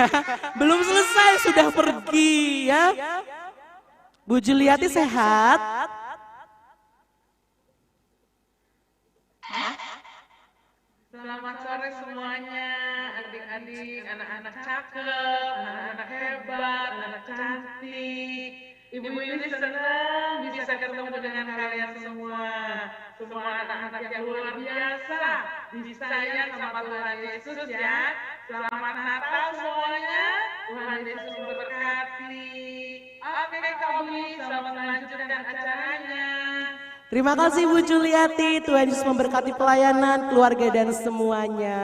Speaker 1: belum selesai sudah pergi ya. Bu Juliati sehat?
Speaker 4: Selamat sore semuanya, adik-adik, anak-anak cakep, anak-anak hebat, anak cantik. Ibu Yuli senang bisa ketemu dengan kalian semua. Semua anak-anak yang luar biasa, disayang sama Tuhan Yesus ya. Selamat Natal semuanya, Tuhan Yesus memberkati. Oke Kak Bui, selamat melanjutkan acaranya.
Speaker 1: Terima kasih Bu Juliati, Tuhan Yesus memberkati pelayanan, keluarga dan semuanya.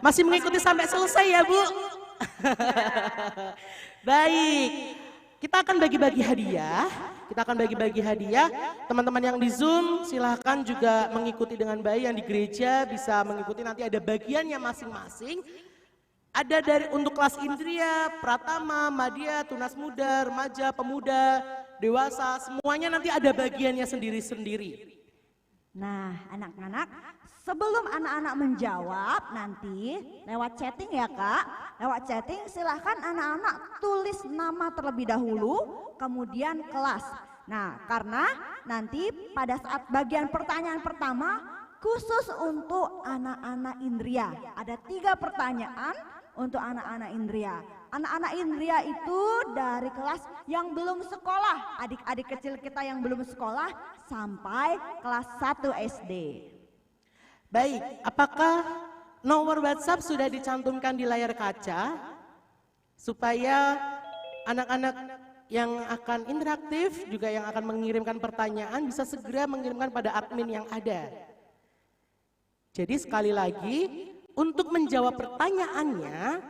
Speaker 1: Masih mengikuti sampai selesai ya Bu? Baik, kita akan bagi-bagi hadiah. Teman-teman yang di Zoom silahkan juga mengikuti dengan baik, yang di gereja bisa mengikuti, nanti ada bagiannya masing-masing. Ada untuk kelas Indria, Pratama, Madya, Tunas Muda, Remaja, Pemuda, Dewasa, semuanya nanti ada bagiannya sendiri-sendiri.
Speaker 2: Nah, anak-anak, sebelum anak-anak menjawab nanti lewat chatting ya Kak, lewat chatting silahkan anak-anak tulis nama terlebih dahulu, kemudian kelas. Nah, karena nanti pada saat bagian pertanyaan pertama khusus untuk anak-anak Indria, ada 3 pertanyaan untuk anak-anak Indria. Anak-anak Indria itu dari kelas yang belum sekolah, adik-adik kecil kita yang belum sekolah sampai kelas 1 SD.
Speaker 1: Baik, apakah nomor WhatsApp sudah dicantumkan di layar kaca supaya anak-anak yang akan interaktif juga yang akan mengirimkan pertanyaan bisa segera mengirimkan pada admin yang ada. Jadi sekali lagi, untuk menjawab pertanyaannya,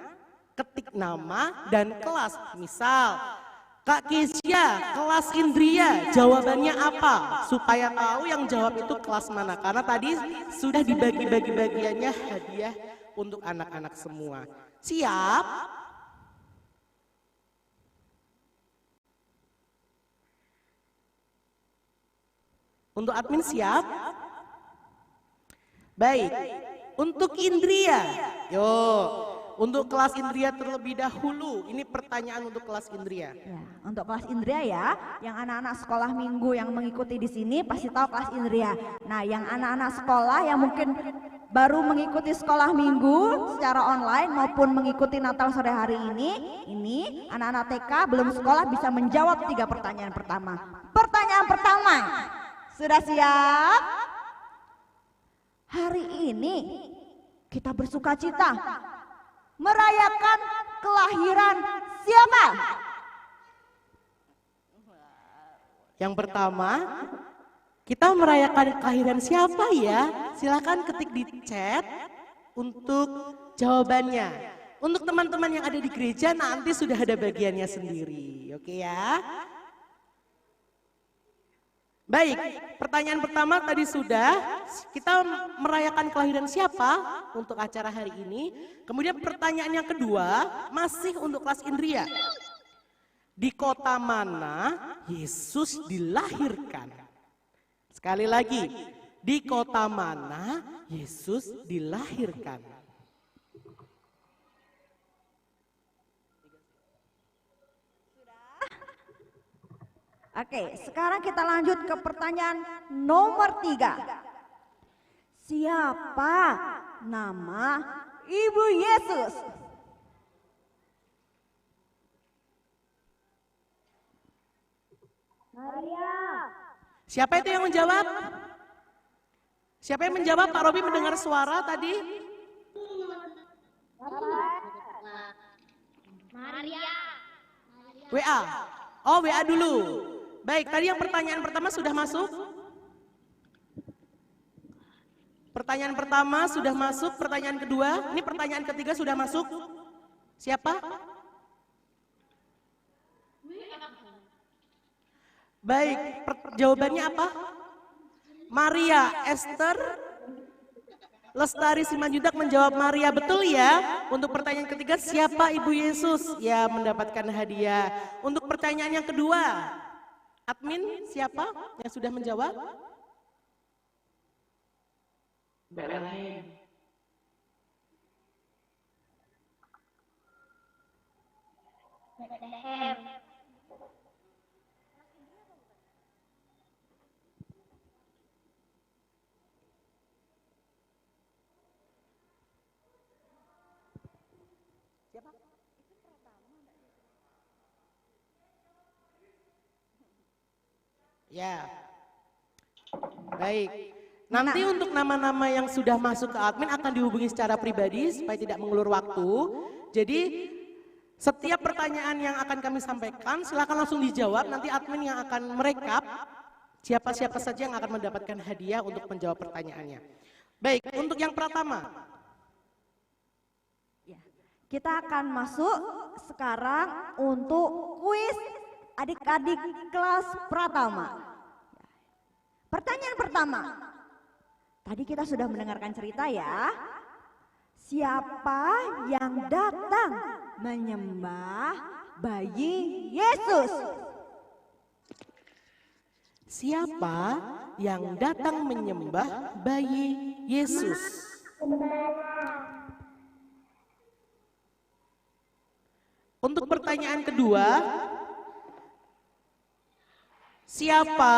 Speaker 1: ketik nama dan kelas. Misal, Kak Kesia, kelas Indria, jawabannya apa? Supaya tahu yang jawab itu kelas mana. Karena tadi sudah dibagi-bagi bagiannya hadiah untuk anak-anak semua. Siap? Untuk admin siap? Baik. Untuk Indria, untuk kelas Indria terlebih dahulu, ini pertanyaan untuk kelas Indria.
Speaker 2: Ya, untuk kelas Indria ya, yang anak-anak sekolah minggu yang mengikuti di sini pasti tahu kelas Indria. Nah, yang anak-anak sekolah yang mungkin baru mengikuti sekolah minggu secara online maupun mengikuti Natal sore hari ini anak-anak TK belum sekolah bisa menjawab 3 pertanyaan pertama. Pertanyaan pertama, sudah siap? Hari ini kita bersuka cita merayakan kelahiran siapa?
Speaker 1: Yang pertama, kita merayakan kelahiran siapa ya? Silakan ketik di chat untuk jawabannya. Untuk teman-teman yang ada di gereja nanti sudah ada bagiannya sendiri, oke ya? Baik, pertanyaan pertama tadi sudah, kita merayakan kelahiran siapa untuk acara hari ini. Kemudian pertanyaan yang kedua, masih untuk kelas Indria. Di kota mana Yesus dilahirkan? Sekali lagi, di kota mana Yesus dilahirkan?
Speaker 2: Oke, sekarang kita lanjut ke pertanyaan nomor 3. Siapa nama Ibu Yesus?
Speaker 1: Siapa itu yang menjawab? Siapa yang menjawab? Pak Robi mendengar suara tadi? WA. Oh, WA dulu. Baik, tadi yang pertanyaan pertama sudah masuk? Pertanyaan pertama sudah masuk, pertanyaan kedua, ini pertanyaan ketiga sudah masuk. Siapa? Baik, jawabannya apa? Maria Esther Lestari Simanjuntak menjawab Maria, betul ya? Untuk pertanyaan ketiga, siapa Ibu Yesus? Ya, mendapatkan hadiah. Untuk pertanyaan yang kedua, admin siapa yang sudah menjawab?
Speaker 6: Bethlehem.
Speaker 1: Ya. Baik. Nanti untuk nama-nama yang sudah masuk ke admin akan dihubungi secara pribadi supaya tidak mengulur waktu. Jadi setiap pertanyaan yang akan kami sampaikan silakan langsung dijawab. Nanti admin yang akan merekap siapa-siapa saja yang akan mendapatkan hadiah untuk menjawab pertanyaannya. Baik, untuk yang pertama.
Speaker 2: Ya. Kita akan masuk sekarang untuk kuis adik-adik kelas Pratama. Pertanyaan pertama. Tadi kita sudah mendengarkan cerita ya. Siapa yang datang menyembah bayi Yesus?
Speaker 1: Siapa yang datang menyembah bayi Yesus? Untuk pertanyaan kedua, siapa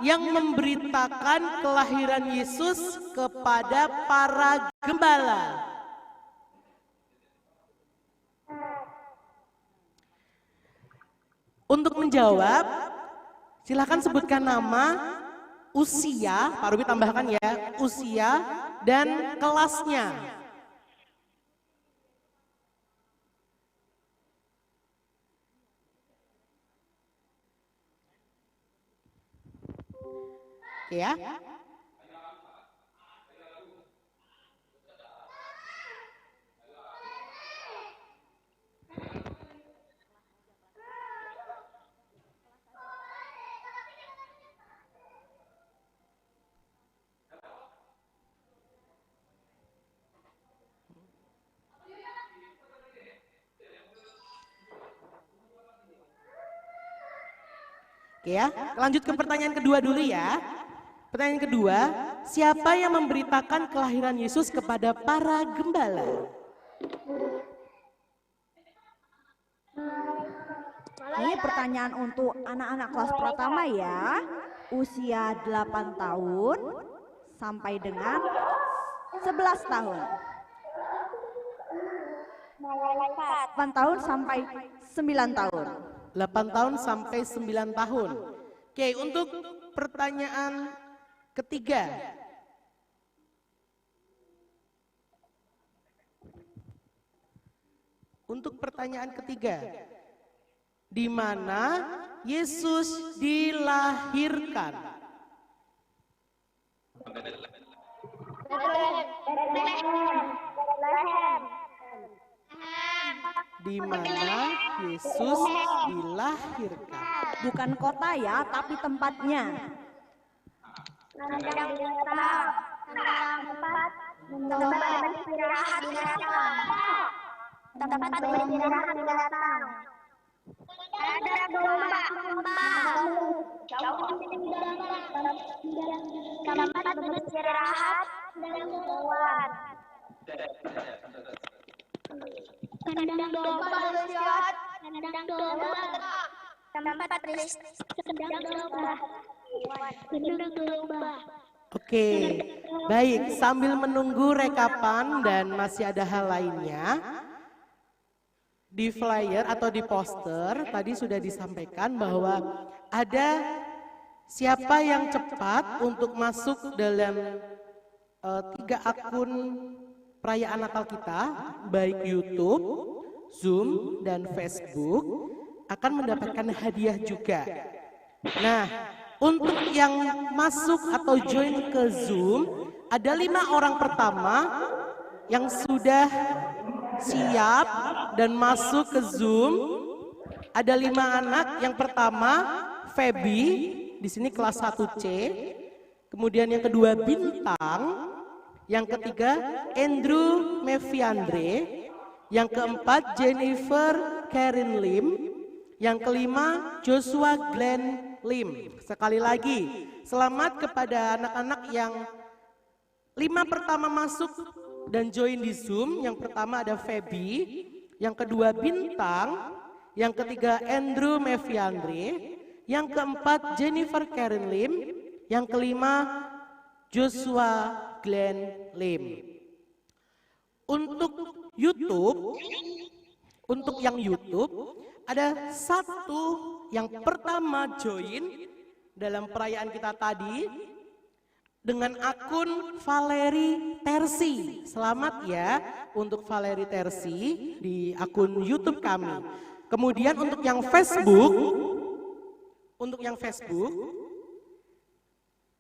Speaker 1: yang memberitakan kelahiran Yesus kepada para gembala? Untuk menjawab, silakan sebutkan nama, usia, Pak Ruby tambahkan ya, usia dan kelasnya. Oke ya. Oke ya, lanjut ke pertanyaan kedua dulu ya. Pertanyaan kedua, siapa yang memberitakan kelahiran Yesus kepada para gembala?
Speaker 2: Ini pertanyaan untuk anak-anak kelas pertama ya. Usia 8 tahun sampai dengan 11 tahun. 8 tahun sampai 9 tahun.
Speaker 1: 8 tahun sampai 9 tahun. Oke, untuk pertanyaan ketiga. Untuk pertanyaan ketiga. Di mana Yesus dilahirkan? Di mana Yesus dilahirkan?
Speaker 2: Bukan kota ya, tapi tempatnya.
Speaker 6: Tempat beristirahat binatang. Ada domba. Tempat beristirahat dan hewan. Kandang domba beristirahat. Kandang domba. Tempat beristirahat domba. Kandang domba.
Speaker 1: Oke, baik. Sambil menunggu rekapan dan masih ada hal lainnya, di flyer atau di poster tadi sudah disampaikan bahwa ada siapa yang cepat untuk masuk dalam 3 akun perayaan Natal kita, baik YouTube, Zoom, dan Facebook, akan mendapatkan hadiah juga. Nah, untuk yang masuk atau join ke Zoom, ada 5 orang pertama yang sudah siap dan masuk ke Zoom. Ada 5 anak. Yang pertama Feby, di sini kelas 1C. Kemudian yang kedua Bintang. Yang ketiga Andrew Meviandre. Yang keempat Jennifer Karen Lim. Yang kelima Joshua Glenn Lim. Sekali lagi, selamat kepada anak-anak yang 5 pertama masuk dan join di Zoom. Yang pertama ada Feby, yang kedua Bintang, yang ketiga Andrew Meviandre, yang keempat Jennifer Karen Lim, yang kelima Joshua Glenn Lim. Untuk YouTube, untuk yang YouTube ada satu yang pertama join dalam perayaan kita tadi dengan akun Valeri Tersi. Selamat ya untuk Valeri Tersi di akun YouTube kami. Kemudian untuk yang Facebook,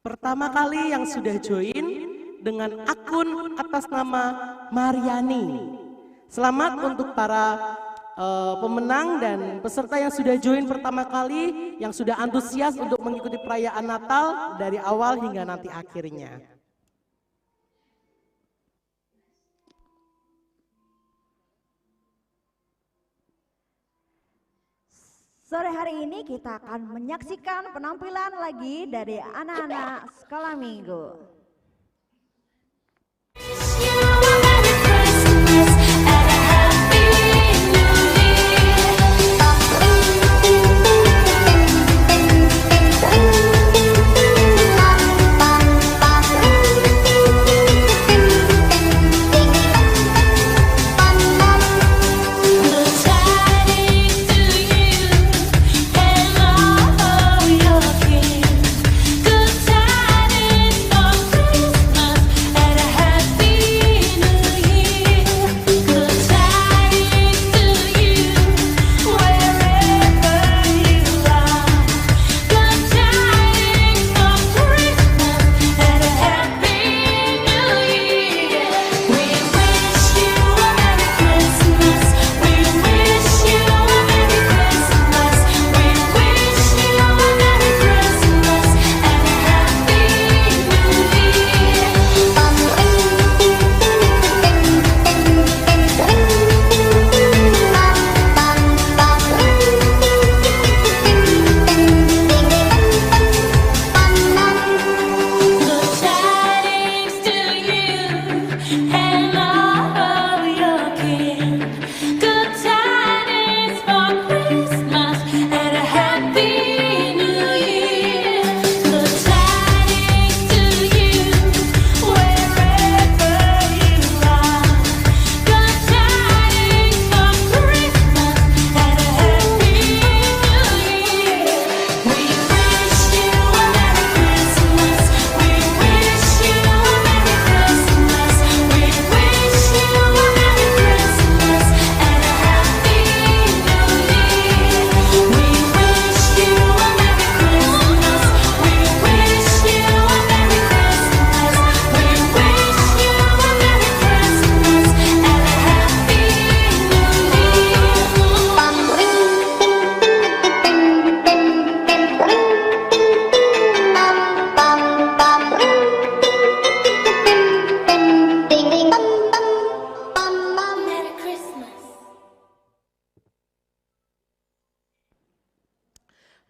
Speaker 1: pertama kali yang sudah join dengan akun atas nama Mariani. Selamat untuk para pemenang dan peserta yang sudah join pertama kali, yang sudah antusias untuk mengikuti perayaan Natal dari awal hingga nanti akhirnya.
Speaker 2: Sore hari ini kita akan menyaksikan penampilan lagi dari anak-anak sekolah minggu.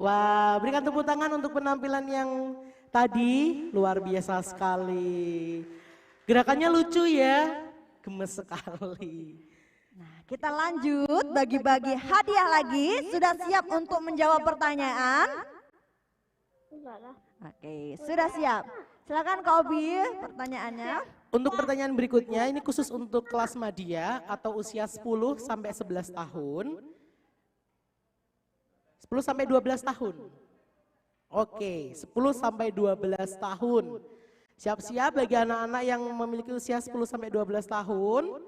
Speaker 1: Wah, berikan tepuk tangan untuk penampilan yang tadi, luar biasa sekali. Gerakannya lucu ya, gemes sekali.
Speaker 2: Nah, kita lanjut bagi-bagi hadiah lagi. Sudah siap untuk menjawab pertanyaan? Oke, sudah siap. Silakan Kak Obi, pertanyaannya.
Speaker 1: Untuk pertanyaan berikutnya, ini khusus untuk kelas madya atau usia 10 sampai 11 tahun. 10 sampai 12 tahun. Oke, 10 sampai 12 tahun. Siap-siap bagi anak-anak yang memiliki usia 10 sampai 12 tahun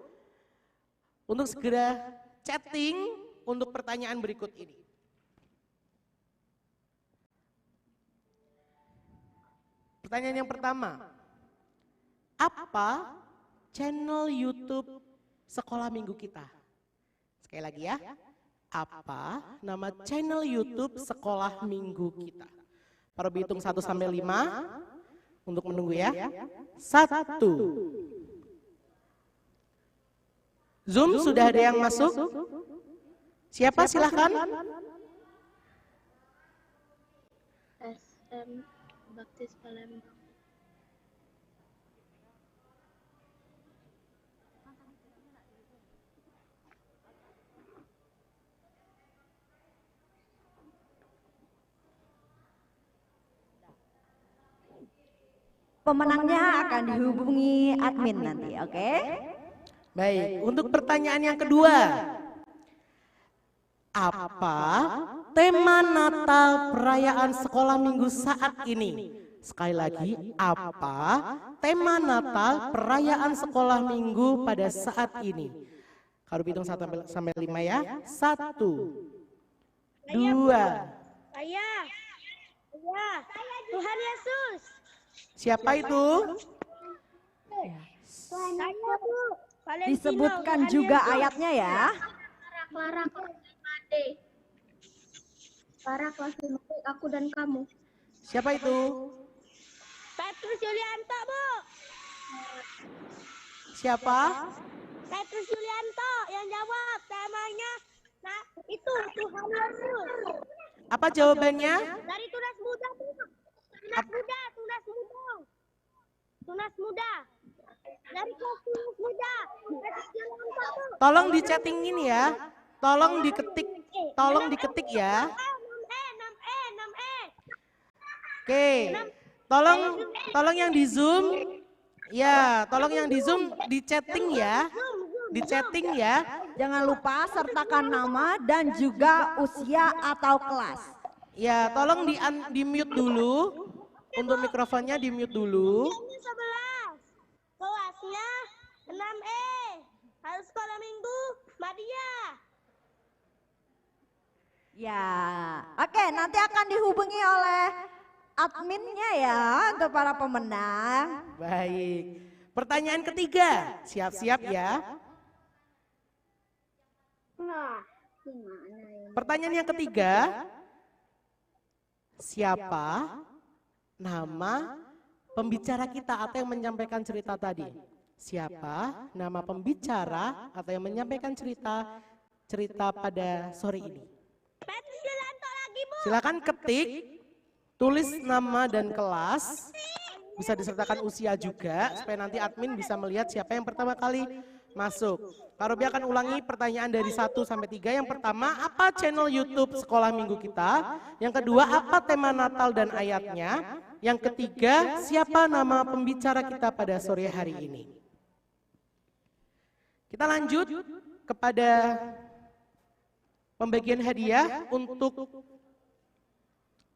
Speaker 1: untuk segera chatting untuk pertanyaan berikut ini. Pertanyaan yang pertama, apa channel YouTube sekolah minggu kita? Sekali lagi ya. Apa nama channel YouTube sekolah minggu kita? Para hitung 1 sampai 5 untuk menunggu ya. 1. Zoom sudah ada yang masuk? Siapa silahkan?
Speaker 6: SM Baptis Palembang.
Speaker 2: Pemenangnya akan dihubungi admin nanti, oke?
Speaker 1: Baik, untuk pertanyaan yang kedua. Apa tema Natal perayaan sekolah minggu saat ini? Sekali lagi, apa tema Natal perayaan sekolah minggu pada saat ini? Kalau hitung 1 sampai 5 ya. 1, 2.
Speaker 6: Saya. Tuhan Yesus.
Speaker 1: Siapa itu?
Speaker 6: Saya, Bu. Valentino,
Speaker 2: Disebutkan
Speaker 6: Tuhan
Speaker 2: juga
Speaker 6: Yesus.
Speaker 2: ayatnya ya.
Speaker 5: Clara kelas 5D. Clara kelas 5D, aku dan kamu.
Speaker 1: Siapa itu?
Speaker 6: Petrus Yulianto, Bu.
Speaker 1: Siapa?
Speaker 6: Petrus Yulianto yang jawab temanya. Nah, itu Tuhan Yesus.
Speaker 1: Apa jawabannya?
Speaker 6: Dari Tunas Muda, Bu. Tunas Muda. Dari kelas Tunas Muda. Petrus Yulianto, Bu.
Speaker 1: Tolong di chattingin ya. Tolong diketik ya.
Speaker 6: 6E.
Speaker 1: Oke. Tolong yang di Zoom. Ya, tolong yang di Zoom di chatting ya. Di chatting ya.
Speaker 2: Jangan lupa sertakan nama dan juga usia atau kelas.
Speaker 1: Ya, tolong di mute dulu. Untuk mikrofonnya di mute dulu.
Speaker 6: Usianya 11. Kelasnya 6E. Harus sekolah minggu Madia.
Speaker 2: Ya, oke, nanti akan dihubungi oleh adminnya ya untuk para pemenang.
Speaker 1: Baik. Pertanyaan ketiga. Siap-siap ya. Pertanyaan yang ketiga. Siapa nama pembicara kita atau yang menyampaikan cerita tadi? Siapa nama pembicara atau yang menyampaikan cerita pada sore ini?
Speaker 6: Petrus Yulianto lagi, Bu.
Speaker 1: Silakan ketik, tulis nama dan kelas, bisa disertakan usia juga, supaya nanti admin bisa melihat siapa yang pertama kali masuk. Pak Robi akan ulangi pertanyaan dari 1 sampai 3. Yang pertama, apa channel YouTube sekolah minggu kita? Yang kedua, apa tema Natal dan ayatnya? Yang ketiga, siapa nama pembicara kita pada sore hari ini? Kita lanjut kepada pembagian hadiah untuk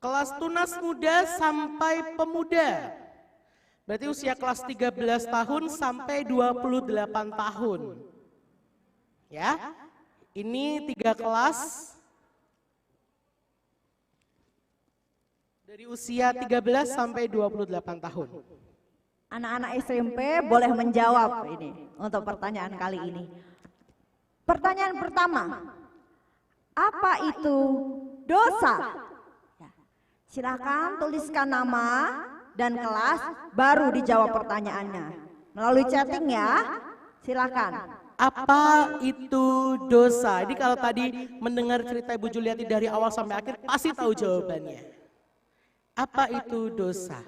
Speaker 1: kelas tunas muda sampai pemuda. Berarti usia kelas 13 tahun sampai 28 tahun. Ya, ini 3 kelas dari usia 13 sampai 28 tahun.
Speaker 2: Anak-anak SMP boleh menjawab ini untuk pertanyaan kali ini. Pertanyaan pertama, apa itu dosa? Ya, silakan tuliskan nama dan kelas, baru dijawab pertanyaannya. Melalui chatting ya, silakan.
Speaker 1: Apa itu dosa? Ini kalau tadi mendengar cerita Ibu Juliati dari awal sampai akhir, pasti tahu jawabannya. Apa itu dosa?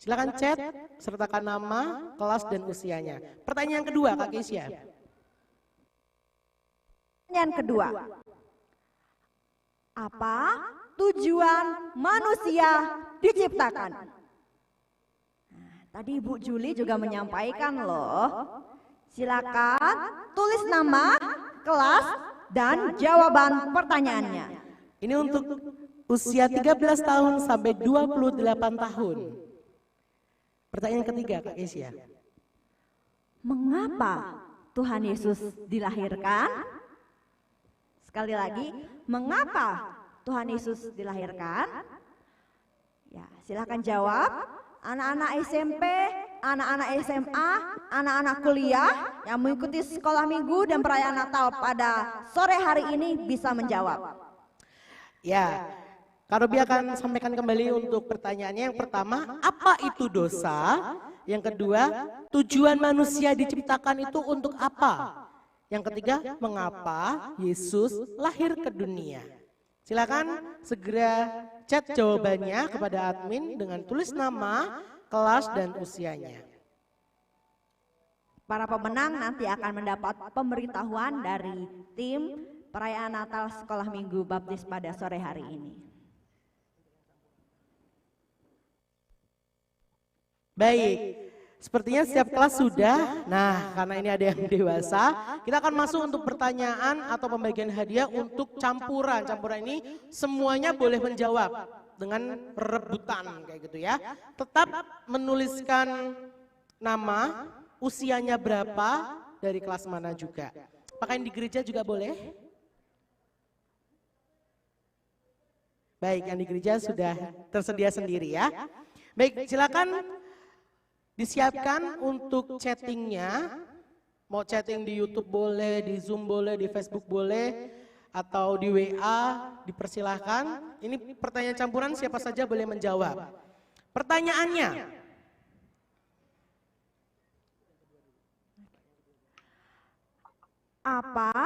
Speaker 1: Silakan chat, sertakan nama, kelas, dan usianya. Pertanyaan kedua, Kak Keisha.
Speaker 2: Pertanyaan kedua, apa tujuan manusia diciptakan? Nah, tadi Ibu Juli juga menyampaikan loh. Silakan tulis nama, kelas, dan jawaban pertanyaannya.
Speaker 1: Ini untuk usia 13 tahun sampai 28 tahun. Pertanyaan ketiga, Kak Keisha.
Speaker 2: Mengapa Tuhan Yesus dilahirkan? Sekali lagi, mengapa Tuhan Yesus dilahirkan? Ya, silakan jawab. Anak-anak SMP, anak-anak SMA, anak-anak kuliah yang mengikuti sekolah minggu dan perayaan Natal pada sore hari ini bisa menjawab.
Speaker 1: Ya, Kak Robi akan sampaikan kembali untuk pertanyaannya. Yang pertama, apa itu dosa? Yang kedua, tujuan manusia diciptakan itu untuk apa? Yang ketiga, mengapa Yesus lahir ke dunia? Silakan segera chat jawabannya kepada admin dengan tulis nama, kelas, dan usianya.
Speaker 2: Para pemenang nanti akan mendapat pemberitahuan dari tim perayaan Natal Sekolah Minggu Baptis pada sore hari ini.
Speaker 1: Baik, sepertinya setiap kelas sudah. Nah, karena ini ada yang dewasa, kita akan masuk untuk pertanyaan atau pembagian hadiah untuk campuran. Campuran ini semuanya boleh menjawab dengan rebutan kayak gitu ya. Tetap menuliskan nama, usianya berapa, dari kelas mana juga. Pakaian di gereja juga boleh. Baik, yang di gereja sudah tersedia sendiri ya. Baik, silakan disiapkan untuk chattingnya. Mau chatting di YouTube boleh, di Zoom boleh, di Facebook boleh, atau di WA dipersilahkan. Ini pertanyaan campuran, siapa saja boleh menjawab. Pertanyaannya,
Speaker 2: apa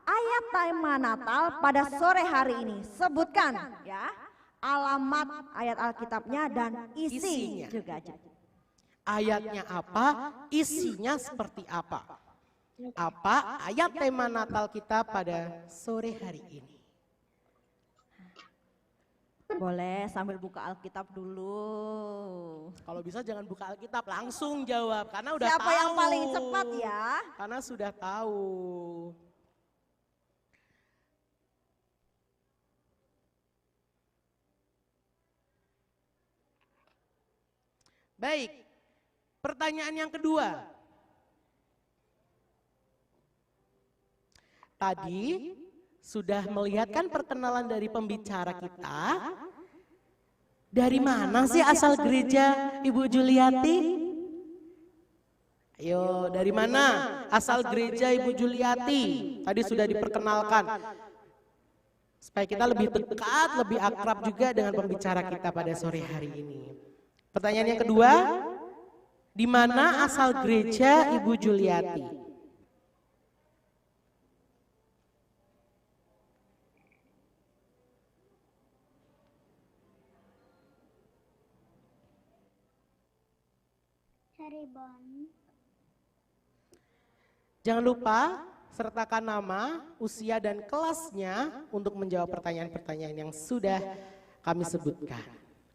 Speaker 2: ayat tema Natal pada sore hari ini? Sebutkan ya alamat ayat Alkitabnya dan
Speaker 1: Isinya.
Speaker 2: isi juga.
Speaker 1: ayatnya apa, isinya seperti apa. Apa ayat tema Natal kita pada sore hari ini?
Speaker 2: Boleh sambil buka Alkitab dulu.
Speaker 1: Kalau bisa jangan buka Alkitab, langsung jawab karena udah
Speaker 2: Siapa
Speaker 1: tahu.
Speaker 2: yang paling cepat ya?
Speaker 1: Karena sudah tahu. Baik, pertanyaan yang kedua. Tadi sudah melihatkan perkenalan dari pembicara kita. Dari mana sih asal gereja Ibu Juliati? Ayo, dari mana asal gereja Ibu Juliati? Tadi sudah diperkenalkan. Supaya kita lebih dekat, lebih akrab juga dengan pembicara kita pada sore hari ini. Pertanyaan yang kedua, di mana asal gereja Ibu Juliati?
Speaker 5: Cirebon.
Speaker 1: Jangan lupa sertakan nama, usia, dan kelasnya untuk menjawab pertanyaan-pertanyaan yang sudah kami sebutkan.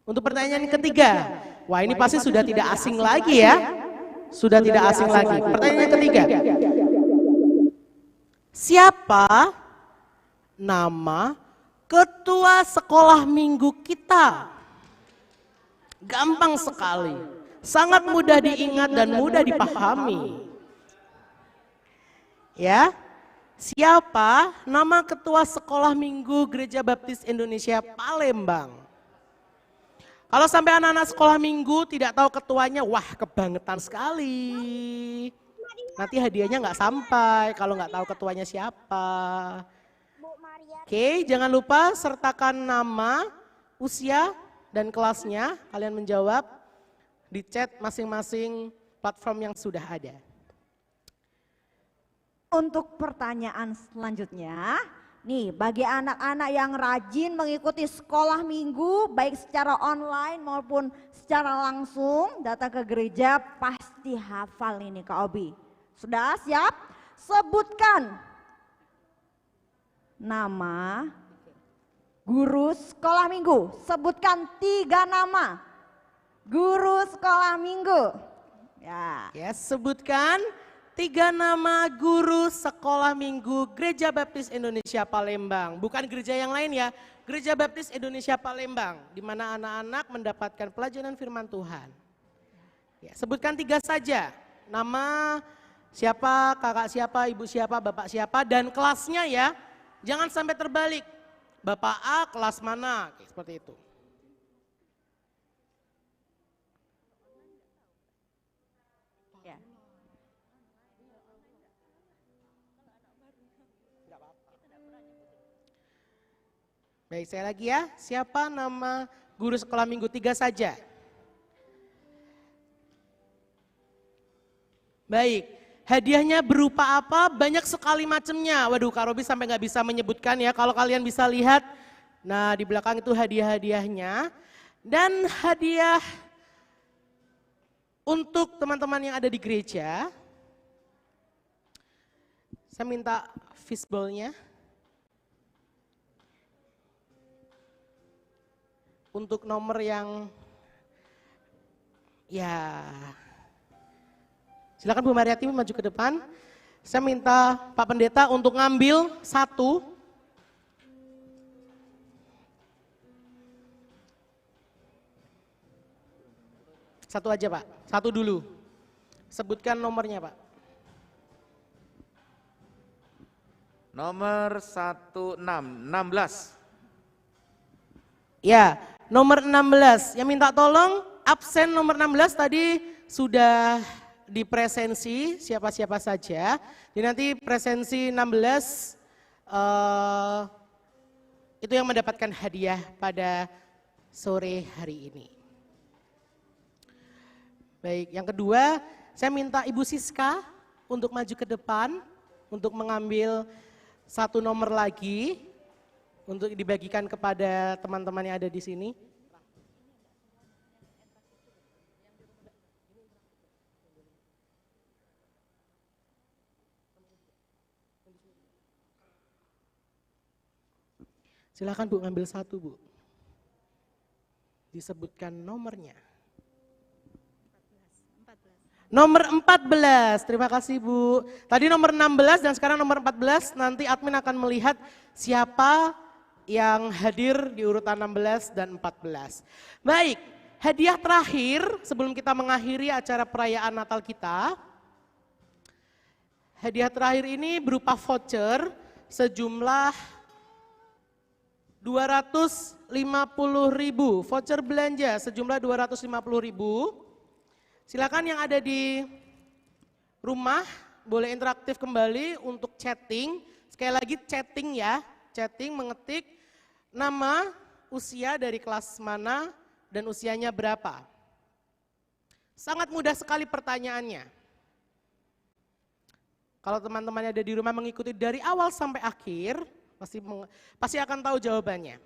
Speaker 1: Untuk pertanyaan ketiga, wah ini pasti sudah tidak asing lagi ya. Sudah tidak asing lagi. Pertanyaan ketiga, siapa nama ketua sekolah minggu kita? Gampang sekali, sangat mudah diingat dan mudah dipahami. Ya, siapa nama ketua sekolah minggu Gereja Baptis Indonesia Palembang? Kalau sampai anak-anak sekolah minggu tidak tahu ketuanya, wah kebangetan sekali. Nanti hadiahnya nggak sampai kalau nggak tahu ketuanya siapa.
Speaker 6: Bu Maria.
Speaker 1: Oke, jangan lupa sertakan nama, usia, dan kelasnya. Kalian menjawab di chat masing-masing platform yang sudah ada.
Speaker 2: Untuk pertanyaan selanjutnya, nih bagi anak-anak yang rajin mengikuti sekolah minggu baik secara online maupun secara langsung datang ke gereja pasti hafal ini Kak Obi. Sudah siap? Sebutkan nama guru sekolah minggu. Sebutkan 3 nama guru sekolah minggu. Ya.
Speaker 1: Ya, sebutkan 3 nama guru sekolah minggu Gereja Baptis Indonesia Palembang. Bukan gereja yang lain ya, Gereja Baptis Indonesia Palembang, di mana anak-anak mendapatkan pelajaran firman Tuhan. Ya, sebutkan 3 saja, nama siapa, kakak siapa, ibu siapa, bapak siapa, dan kelasnya ya. Jangan sampai terbalik, bapak A kelas mana, kayak seperti itu.
Speaker 2: Ya.
Speaker 1: Baik, saya lagi ya, siapa nama guru sekolah minggu? 3 saja. Baik, hadiahnya berupa apa? Banyak sekali macamnya. Waduh, Kak Robi sampai nggak bisa menyebutkan ya. Kalau kalian bisa lihat, nah di belakang itu hadiah-hadiahnya. Dan hadiah untuk teman-teman yang ada di gereja, saya minta fishbowl-nya. Untuk nomor yang Ya. Silakan Bu Mariati maju ke depan. Saya minta Pak Pendeta untuk ngambil satu. Satu aja Pak, satu dulu. Sebutkan nomornya Pak.
Speaker 7: Nomor 16.
Speaker 1: Ya, nomor 16. Yang minta tolong absen nomor 16 tadi sudah dipresensi siapa-siapa saja. Jadi nanti presensi 16 itu yang mendapatkan hadiah pada sore hari ini. Baik, yang kedua saya minta Ibu Siska untuk maju ke depan untuk mengambil satu nomor lagi untuk dibagikan kepada teman-teman yang ada di sini. Silakan Bu ngambil satu Bu. Disebutkan nomornya. Nomor 14, terima kasih Bu. Tadi nomor 16 dan sekarang nomor 14, nanti admin akan melihat siapa yang hadir di urutan 16 dan 14. Baik, hadiah terakhir sebelum kita mengakhiri acara perayaan Natal kita. Hadiah terakhir ini berupa voucher sejumlah 250.000, voucher belanja sejumlah 250.000. Silakan yang ada di rumah boleh interaktif kembali untuk chatting. Sekali lagi chatting ya, chatting mengetik nama, usia dari kelas mana dan usianya berapa. Sangat mudah sekali pertanyaannya. Kalau teman-teman ada di rumah mengikuti dari awal sampai akhir, pasti akan tahu jawabannya.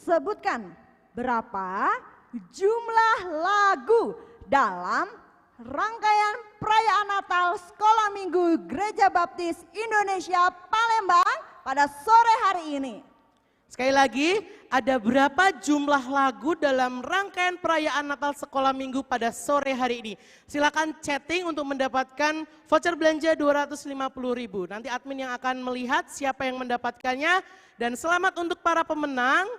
Speaker 2: Sebutkan berapa jumlah lagu dalam rangkaian perayaan Natal Sekolah Minggu Gereja Baptis Indonesia Palembang pada sore hari ini.
Speaker 1: Sekali lagi, ada berapa jumlah lagu dalam rangkaian perayaan Natal Sekolah Minggu pada sore hari ini? Silakan chatting untuk mendapatkan voucher belanja 250.000. Nanti admin yang akan melihat siapa yang mendapatkannya dan selamat untuk para pemenang.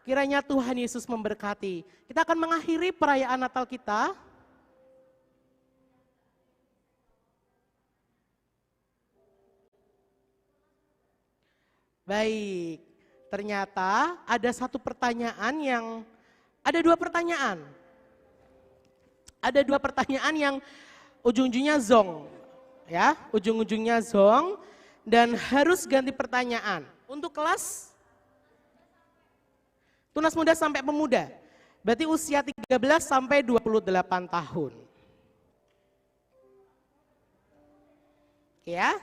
Speaker 1: Kiranya Tuhan Yesus memberkati. Kita akan mengakhiri perayaan Natal kita. Baik, ternyata ada satu pertanyaan ada dua pertanyaan. Ada dua pertanyaan yang ujung-ujungnya zong. Ya, ujung-ujungnya zong dan harus ganti pertanyaan. Untuk kelas Tunas Muda sampai Pemuda, berarti usia 13 sampai 28 tahun. Ya.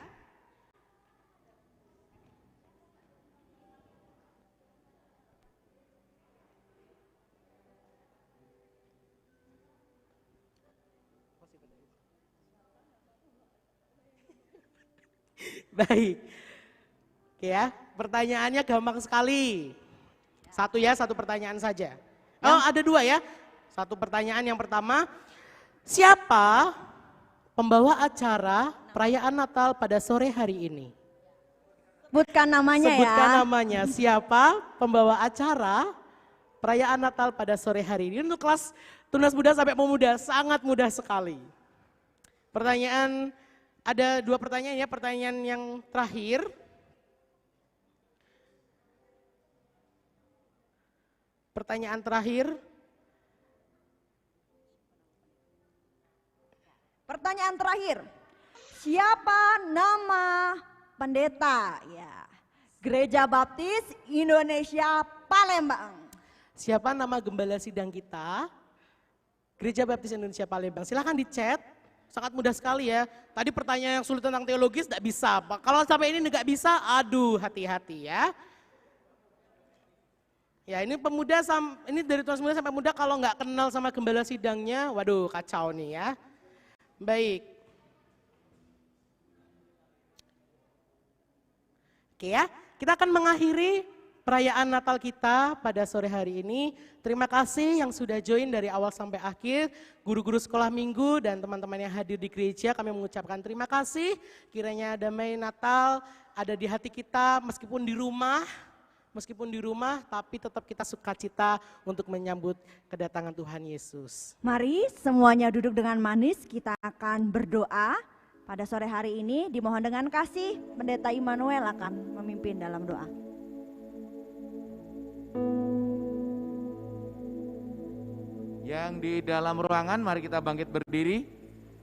Speaker 1: Baik. Oke ya, pertanyaannya gampang sekali. Satu ya, satu pertanyaan saja. Oh, ada dua ya. Satu pertanyaan yang pertama, siapa pembawa acara perayaan Natal pada sore hari ini?
Speaker 2: Sebutkan namanya
Speaker 1: Sebutkan
Speaker 2: ya.
Speaker 1: namanya, siapa pembawa acara perayaan Natal pada sore hari ini? Untuk kelas Tunas Muda sampai Pemuda, sangat mudah sekali. Pertanyaan, ada dua pertanyaan ya, pertanyaan yang terakhir. Pertanyaan terakhir.
Speaker 2: Pertanyaan terakhir. Siapa nama pendeta ya Gereja Baptis Indonesia Palembang?
Speaker 1: Siapa nama gembala sidang kita? Gereja Baptis Indonesia Palembang. Silahkan di chat, sangat mudah sekali ya. Tadi pertanyaan yang sulit tentang teologis tidak bisa. Kalau sampai ini nggak bisa, aduh hati-hati ya. Ya ini pemuda, ini dari Tunas Muda sampai Muda kalau nggak kenal sama gembala sidangnya, waduh kacau nih ya. Baik. Oke ya, kita akan mengakhiri perayaan Natal kita pada sore hari ini. Terima kasih yang sudah join dari awal sampai akhir, guru-guru sekolah minggu dan teman-teman yang hadir di gereja, kami mengucapkan terima kasih. Kiranya damai Natal ada di hati kita meskipun di rumah, tapi tetap kita sukacita untuk menyambut kedatangan Tuhan Yesus.
Speaker 2: Mari semuanya duduk dengan manis, kita akan berdoa. Pada sore hari ini dimohon dengan kasih, Pendeta Immanuel akan memimpin dalam doa.
Speaker 7: Yang di dalam ruangan, mari kita bangkit berdiri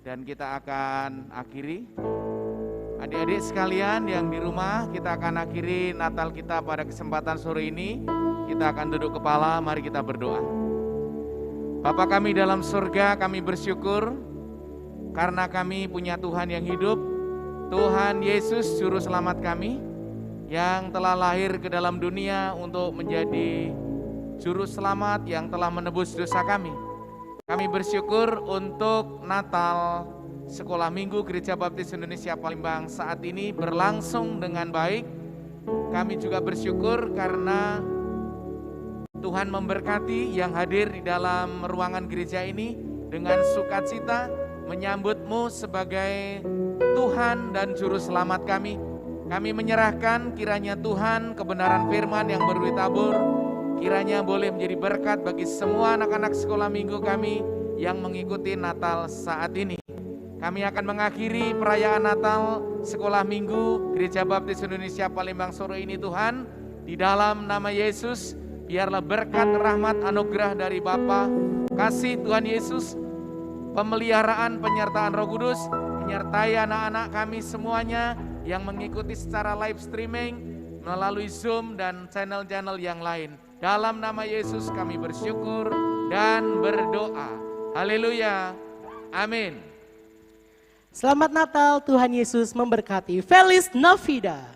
Speaker 7: dan kita akan akhiri. Adik-adik sekalian yang di rumah, kita akan akhiri Natal kita pada kesempatan sore ini. Kita akan duduk kepala, mari kita berdoa. Bapa kami dalam surga, kami bersyukur karena kami punya Tuhan yang hidup, Tuhan Yesus Juru Selamat kami, yang telah lahir ke dalam dunia untuk menjadi Juru Selamat yang telah menebus dosa kami. Kami bersyukur untuk Natal Sekolah Minggu Gereja Baptis Indonesia Palembang saat ini berlangsung dengan baik. Kami juga bersyukur karena Tuhan memberkati yang hadir di dalam ruangan gereja ini dengan sukacita menyambut-Mu sebagai Tuhan dan Juru Selamat kami. Kami menyerahkan kiranya Tuhan kebenaran firman yang bertabur, kiranya boleh menjadi berkat bagi semua anak-anak sekolah minggu kami yang mengikuti Natal saat ini. Kami akan mengakhiri perayaan Natal Sekolah Minggu Gereja Baptis Indonesia Palembang sore ini Tuhan. Di dalam nama Yesus, biarlah berkat, rahmat, anugerah dari Bapa, kasih Tuhan Yesus, pemeliharaan, penyertaan Roh Kudus, menyertai anak-anak kami semuanya yang mengikuti secara live streaming melalui Zoom dan channel-channel yang lain. Dalam nama Yesus kami bersyukur dan berdoa. Haleluya. Amin.
Speaker 1: Selamat Natal, Tuhan Yesus memberkati. Feliz Navidad.